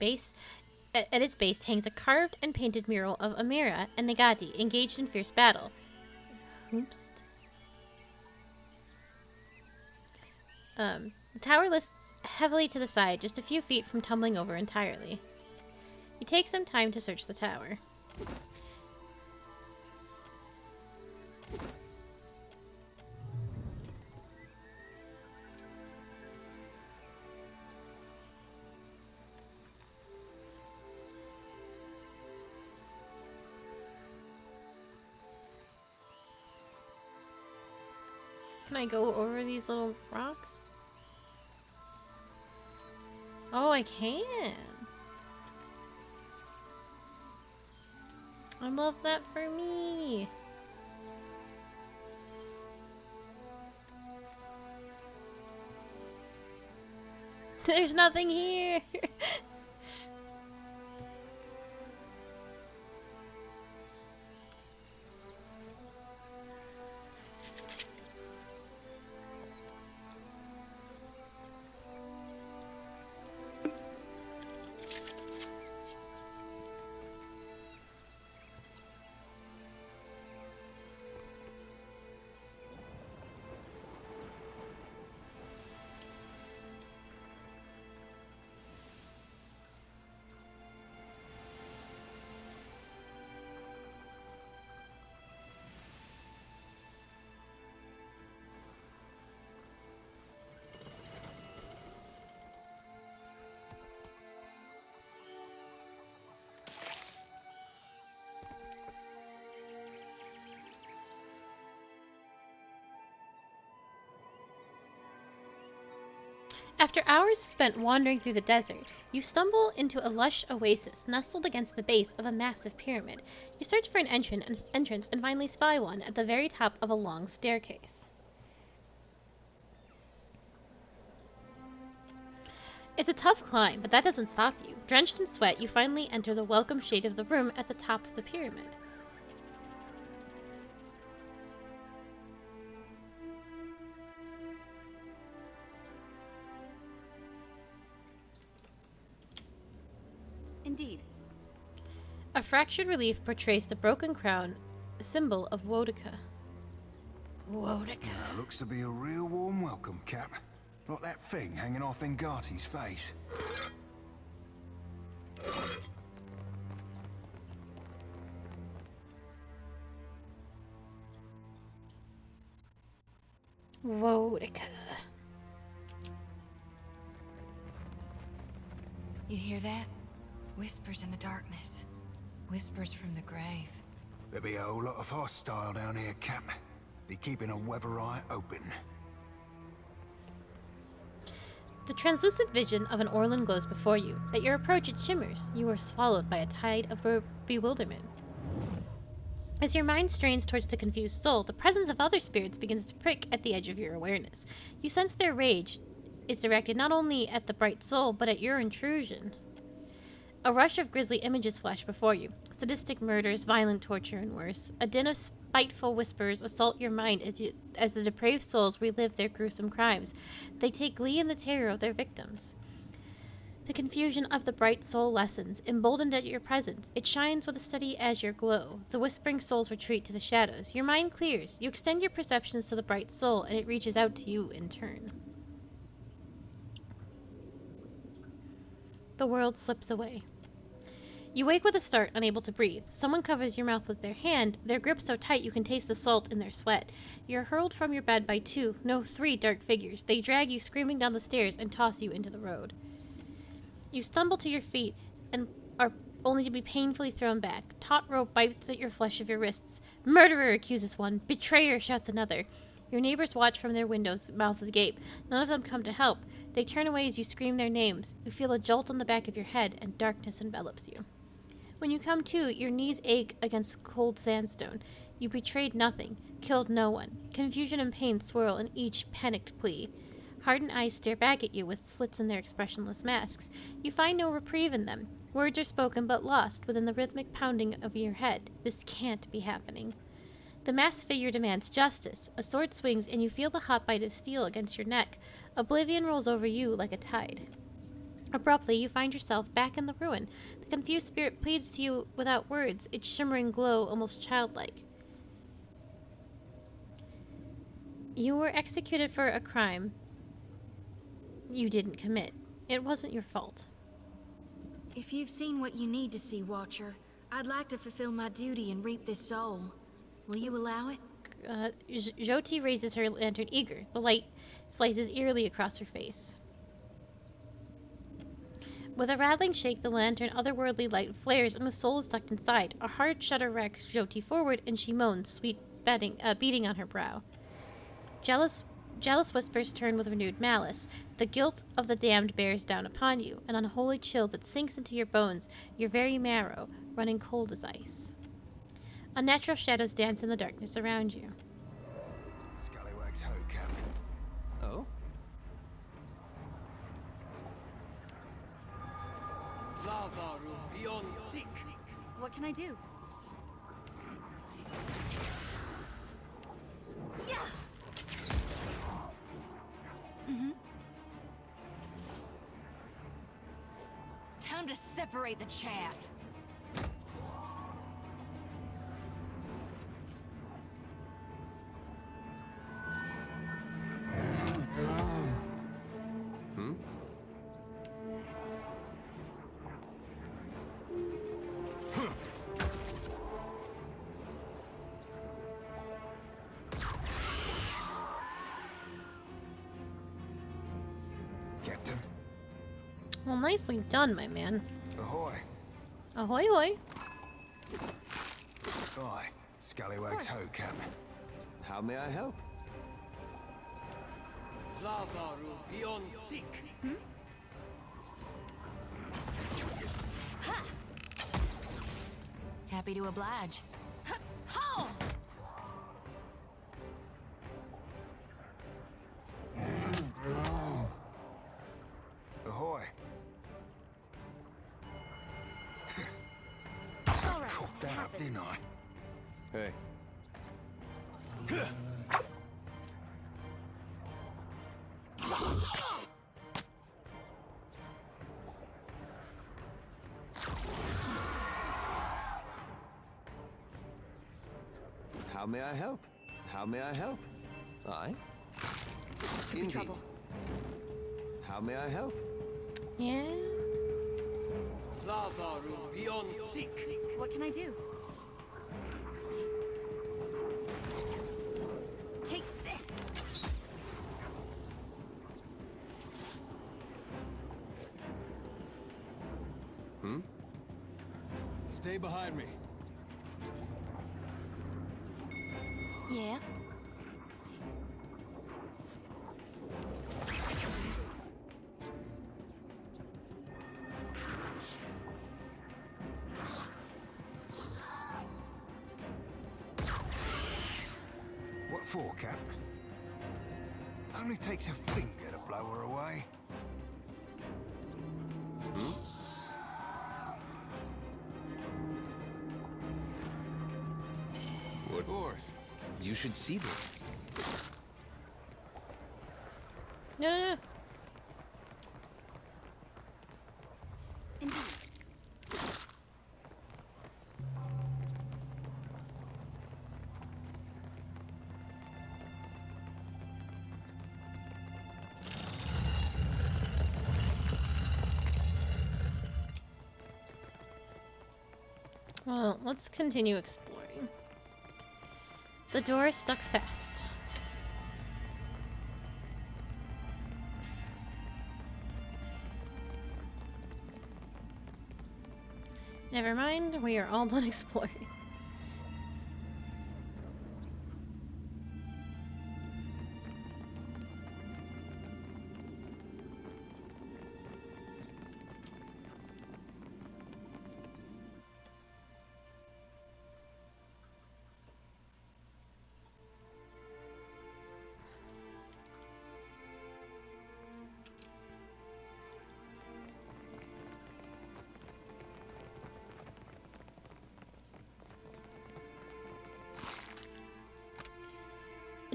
S2: at its base hangs a carved and painted mural of Amira and Nagati engaged in fierce battle. Oops. The tower lists heavily to the side, just a few feet from tumbling over entirely. You take some time to search the tower. Can I go over these little rocks? Oh, I can. I love that for me. There's nothing here. After hours spent wandering through the desert, you stumble into a lush oasis nestled against the base of a massive pyramid. You search for an entrance and finally spy one at the very top of a long staircase. It's a tough climb, but that doesn't stop you. Drenched in sweat, you finally enter the welcome shade of the room at the top of the pyramid.
S20: Indeed.
S2: A fractured relief portrays the broken crown, a symbol of Wodika. Wodika.
S8: Yeah, looks to be a real warm welcome, Cap. Like that thing hanging off Ngati's face.
S2: Wodika.
S5: You hear that? Whispers in the darkness. Whispers from the grave.
S8: There'll be a whole lot of hostile down here, Cap. Be keeping a weather eye open.
S2: The translucent vision of an Orlan glows before you. At your approach, it shimmers. You are swallowed by a tide of bewilderment. As your mind strains towards the confused soul, the presence of other spirits begins to prick at the edge of your awareness. You sense their rage is directed not only at the bright soul, but at your intrusion. A rush of grisly images flash before you. Sadistic murders, violent torture, and worse. A din of spiteful whispers assault your mind as the depraved souls relive their gruesome crimes. They take glee in the terror of their victims. The confusion of the bright soul lessens, emboldened at your presence. It shines with a steady azure glow. The whispering souls retreat to the shadows. Your mind clears. You extend your perceptions to the bright soul, and it reaches out to you in turn. The world slips away. You wake with a start, unable to breathe. Someone covers your mouth with their hand, their grip so tight you can taste the salt in their sweat. You're hurled from your bed by three dark figures. They drag you screaming down the stairs and toss you into the road. You stumble to your feet and are only to be painfully thrown back. Taut rope bites at your flesh of your wrists. Murderer, accuses one. Betrayer, shouts another. Your neighbors watch from their windows, mouths agape. None of them come to help. They turn away as you scream their names. You feel a jolt on the back of your head, and darkness envelops you. When you come to, your knees ache against cold sandstone. You betrayed nothing, killed no one. Confusion and pain swirl in each panicked plea. Hardened eyes stare back at you with slits in their expressionless masks. You find no reprieve in them. Words are spoken but lost within the rhythmic pounding of your head. This can't be happening. The masked figure demands justice. A sword swings and you feel the hot bite of steel against your neck. Oblivion rolls over you like a tide. Abruptly, you find yourself back in the ruin. The confused spirit pleads to you without words, its shimmering glow almost childlike. You were executed for a crime you didn't commit. It wasn't your fault.
S5: If you've seen what you need to see, Watcher, I'd like to fulfill my duty and reap this soul. Will you allow it?
S2: Jyoti raises her lantern eager. The light slices eerily across her face. With a rattling shake, the lantern otherworldly light flares and the soul is sucked inside. A hard shudder racks Jyoti forward and she moans, sweat beating on her brow. Jealous whispers turn with renewed malice. The guilt of the damned bears down upon you, an unholy chill that sinks into your bones, your very marrow, running cold as ice. Unnatural shadows dance in the darkness around you.
S8: Scallywags ho, Captain.
S3: Oh? Lava room beyond seek.
S20: What can I do? Yeah.
S5: Time to separate the chaff.
S8: Captain.
S2: Well, nicely done, my man.
S8: Ahoy.
S2: Ahoy, hoy.
S8: Aye. Scallywags ho, Captain.
S6: How may I help?
S3: Lava room beyond seek.
S5: Happy to oblige. Ho!
S8: Ahoy. Cooked that up, didn't I?
S6: Hey. How may I help? How may I help? I? Indeed.
S20: Trouble.
S6: How may I help?
S2: Yeah?
S3: Lava room beyond seek.
S20: What can I do? Take this.
S6: Stay behind me.
S5: Yeah?
S8: What for, Cap? Only takes a finger to blow her away.
S6: What horse? You should see this.
S2: No.
S20: Indeed.
S2: Well, let's continue exploring. The door is stuck fast. Never mind, we are all done exploring.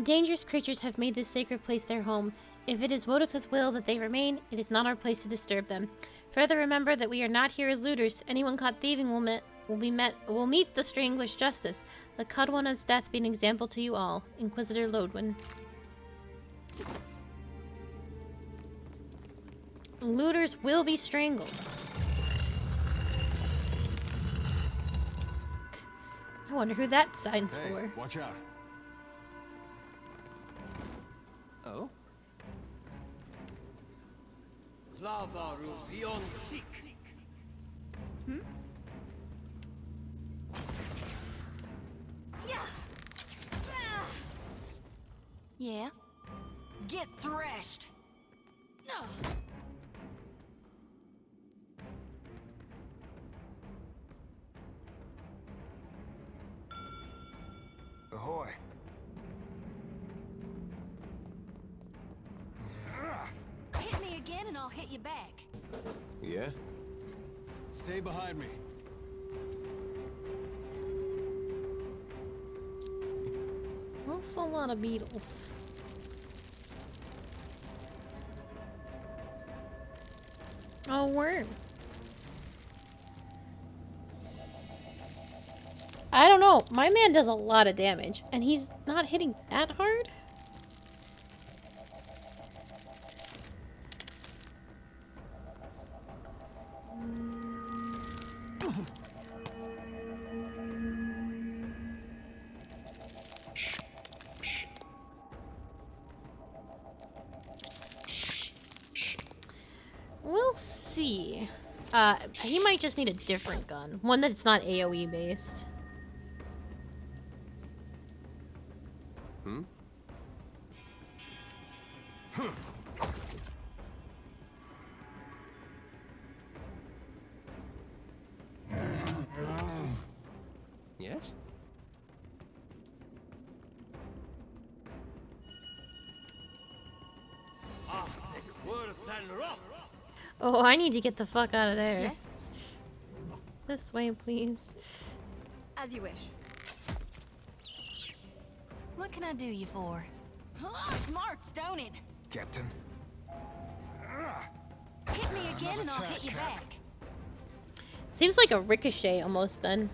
S2: dangerous creatures have made this sacred place their home. If it is Wodoka's will that they remain, it is not our place to disturb them. Further, remember that we are not here as looters. Anyone caught thieving will meet the Strangler's justice. Let Cudwana's death be an example to you all. Inquisitor Lodwin. Looters will be strangled. I wonder who that sign's for.
S7: Watch out.
S21: Oh? Lavaru beyond seek.
S20: Hmm? Yeah.
S5: Yeah? Get threshed! Ugh.
S8: Ahoy.
S5: Hit me again and I'll hit you back.
S6: Yeah?
S7: Stay behind me.
S2: Awful lot of beetles. Oh, worm. I don't know. My man does a lot of damage, and he's not hitting that hard? We'll see. He might just need a different gun. One that's not AoE based.
S6: Hmm? Yes?
S2: Oh, I need to get the fuck out of there.
S20: Yes?
S2: This way, please.
S20: As you wish.
S5: What can I do you for? Smarts, don't it?
S8: Captain.
S5: Hit me again and I'll hit you back.
S2: Seems like a ricochet almost then.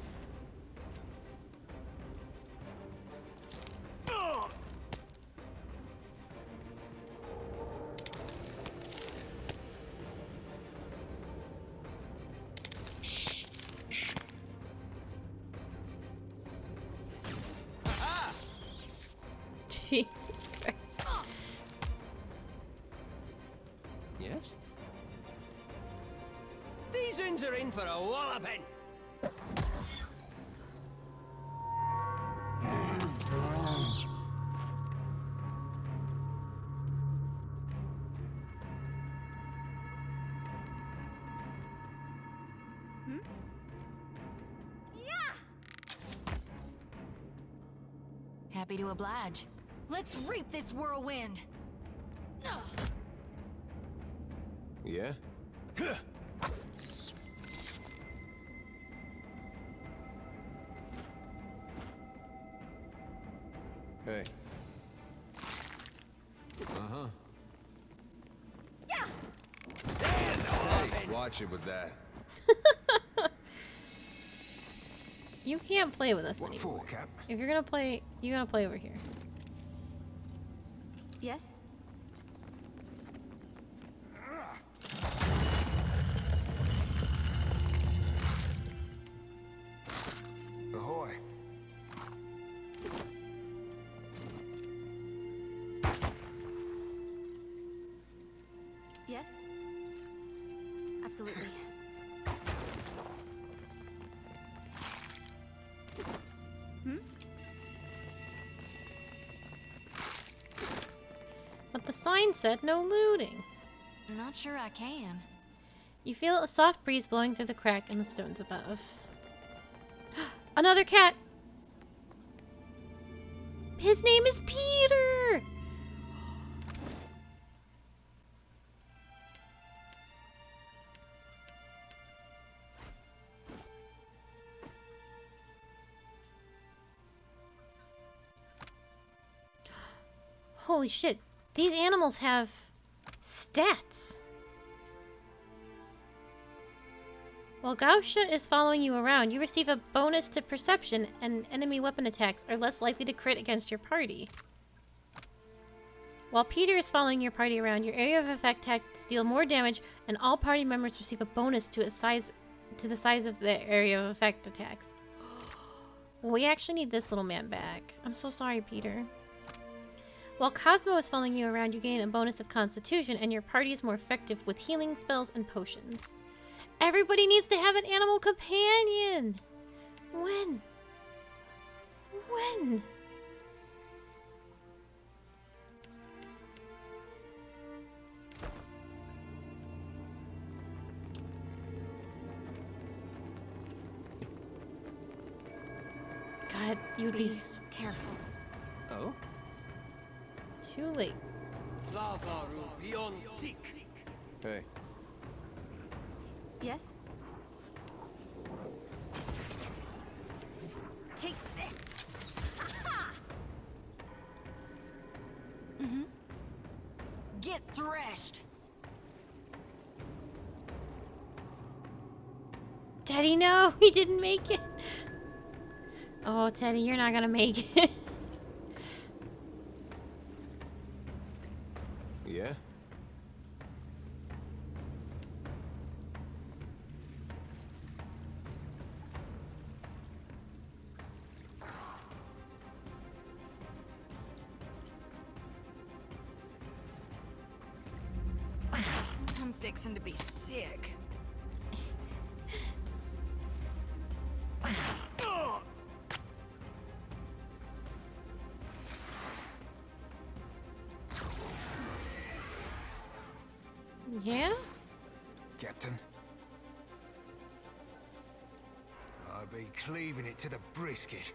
S2: Jesus Christ.
S21: Yes?
S3: These uns are in for a walloping.
S5: Happy to oblige. Let's reap this whirlwind.
S6: Yeah? Hey. Uh-huh. Hey, watch it with that.
S2: You can't play with us
S8: What
S2: anymore.
S8: for, Cap?
S2: If you're gonna play, you gotta play over here.
S20: Yes?
S8: Ahoy.
S20: Yes? Absolutely. Hmm?
S2: But the sign said no looting.
S5: Not sure I can.
S2: You feel a soft breeze blowing through the crack in the stones above. Another cat! His name is Peter! Holy shit. These animals have stats. While Gausha is following you around, you receive a bonus to perception, and enemy weapon attacks are less likely to crit against your party. While Peter is following your party around, your area of effect attacks deal more damage, and all party members receive a bonus to the size of the area of effect attacks. We actually need this little man back. I'm so sorry, Peter. While Cosmo is following you around, you gain a bonus of Constitution, and your party is more effective with healing spells and potions. Everybody needs to have an animal companion! When? When? God, you'd be
S20: careful.
S21: Oh?
S2: Too late.
S3: Lavaru beyond seek.
S21: Hey.
S20: Yes? Take this! Aha! Mm-hmm. Get threshed!
S2: Teddy, no! He didn't make it! Oh, Teddy, you're not gonna make it.
S21: Yeah?
S5: I'm fixing to be sick.
S2: Yeah?
S8: Captain? I'll be cleaving it to the brisket.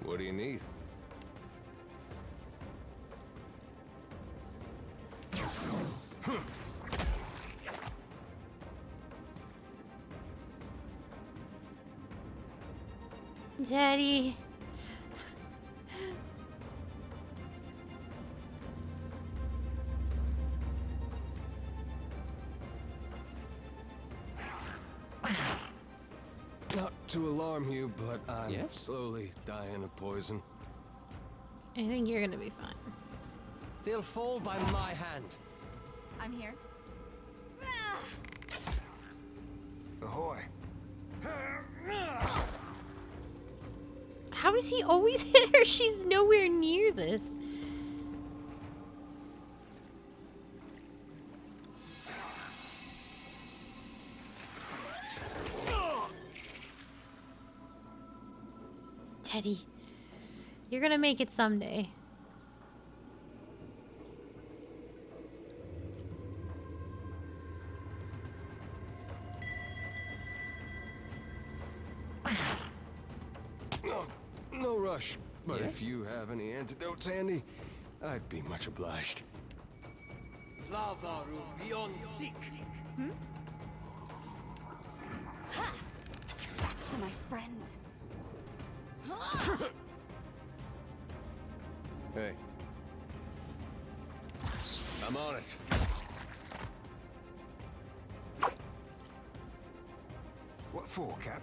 S21: What do you need?
S2: Daddy.
S21: Not to alarm you, but I'm slowly dying of poison.
S2: I think you're gonna be fine.
S3: They'll fall by my hand.
S20: I'm here.
S8: Ahoy.
S2: How does he always hit her? She's nowhere near this. Teddy, you're gonna make it someday.
S21: No rush, but
S3: Yes?
S21: if you have any antidotes handy, I'd be much obliged.
S3: Lavaru beyond seek.
S20: Hmm? Ha! That's for my friends.
S21: Hey. I'm on it.
S8: What for, Cap?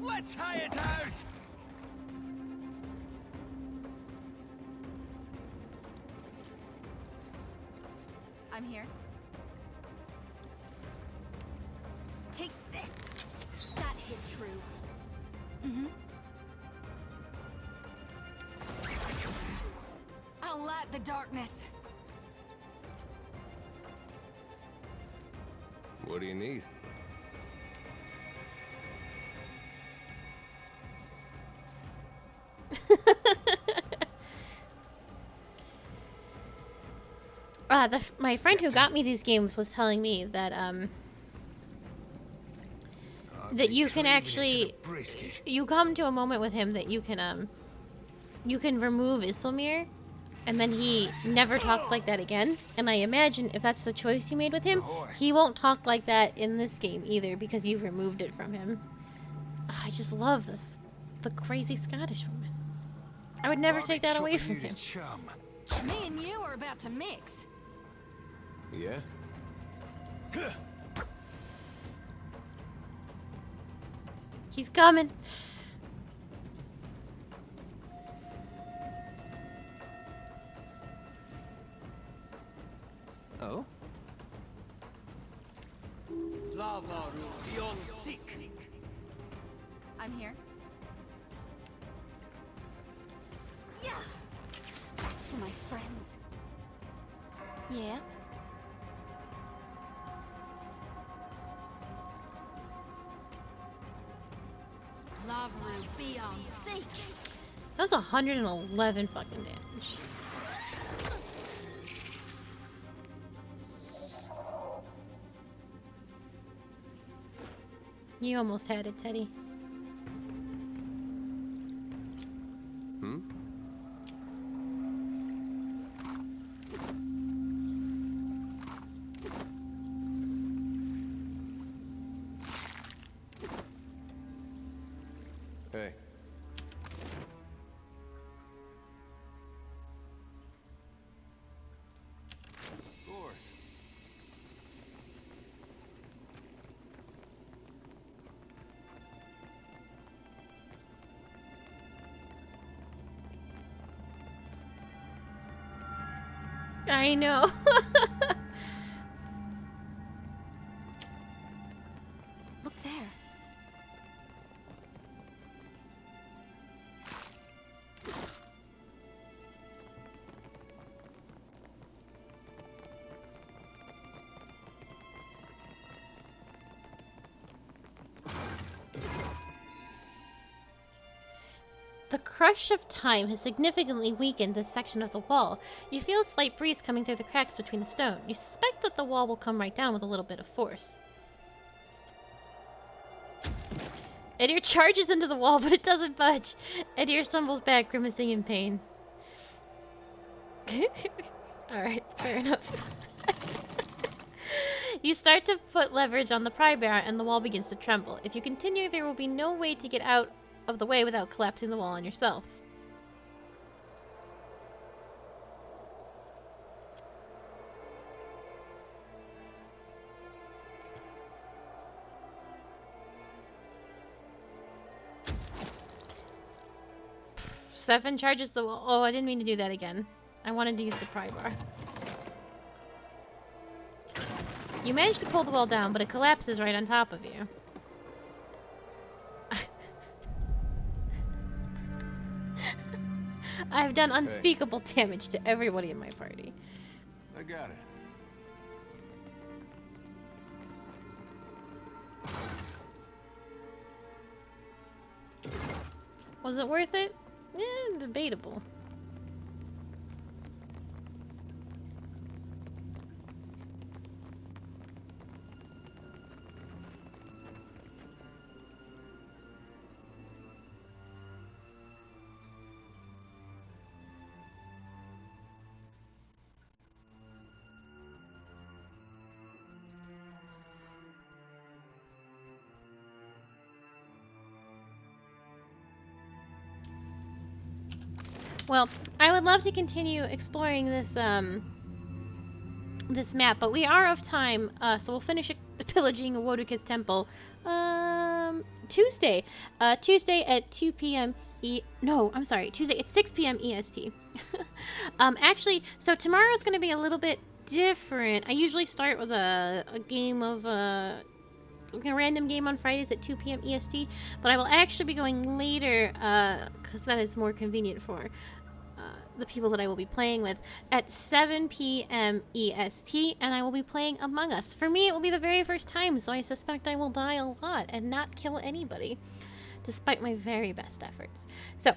S3: Let's hire it out!
S20: I'm here. Take this! That hit true. Mm-hmm.
S5: I'll light the darkness.
S21: What do you need?
S2: My friend who got me these games was telling me that that you can actually you come to a moment with him that you can remove Islamir, and then he never talks like that again. And I imagine if that's the choice you made with him, he won't talk like that in this game either because you've removed it from him. I just love this, the crazy Scottish woman. I would never take that away from him.
S5: Me and you are about to mix.
S6: Yeah?
S2: He's coming.
S6: Oh?
S20: I'm here. Yeah. That's for my friends.
S5: Yeah. Lavru, be on seek.
S2: That was 111 fucking damage. You almost had it, Teddy.
S6: Hmm? Hey.
S7: Of course.
S2: I know.
S5: Look there.
S2: The crush of time has significantly weakened this section of the wall. You feel a slight breeze coming through the cracks between the stone. You suspect that the wall will come right down with a little bit of force. Edir charges into the wall, but it doesn't budge. Edir stumbles back, grimacing in pain. Alright, fair enough. You start to put leverage on the pry bar and the wall begins to tremble. If you continue, there will be no way to get out of the way without collapsing the wall on yourself. Seven charges the wall. Oh, I didn't mean to do that again. I wanted to use the pry bar. You managed to pull the wall down, but it collapses right on top of you. I've done unspeakable damage to everybody in my party.
S7: I got it.
S2: Was it worth it? Eh, debatable. Well, I would love to continue exploring this this map, but we are of time, so we'll finish pillaging Woduka's temple Tuesday. Tuesday at 2 p.m. No, I'm sorry, Tuesday at 6 p.m. EST. Actually, so tomorrow's going to be a little bit different. I usually start with a game of a random game on Fridays at 2 p.m. EST, but I will actually be going later because that is more convenient for the people that I will be playing with at 7 p.m. EST, and I will be playing Among Us. For me, it will be the very first time, so I suspect I will die a lot and not kill anybody, despite my very best efforts. So,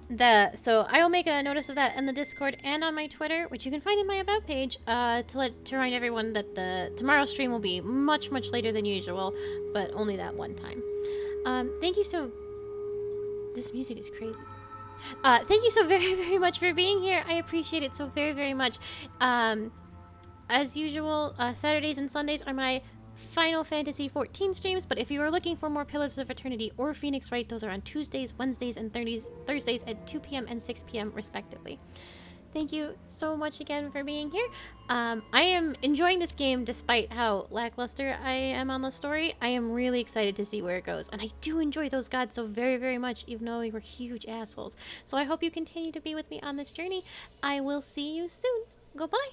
S2: So I will make a notice of that in the Discord and on my Twitter, which you can find in my about page, to remind everyone that the tomorrow's stream will be much later than usual, but only that one time. Thank you so. This music is crazy. Thank you so very much for being here. I appreciate it so very much. As usual, Saturdays and Sundays are my Final Fantasy XIV streams, but if you are looking for more Pillars of Eternity or Phoenix Wright, those are on Tuesdays, Wednesdays, and Thursdays at 2 p.m. and 6 p.m. respectively. Thank you so much again for being here. I am enjoying this game despite how lackluster I am on the story. I am really excited to see where it goes, and I do enjoy those gods so very much, even though they were huge assholes. So I hope you continue to be with me on this journey. I will see you soon. Goodbye.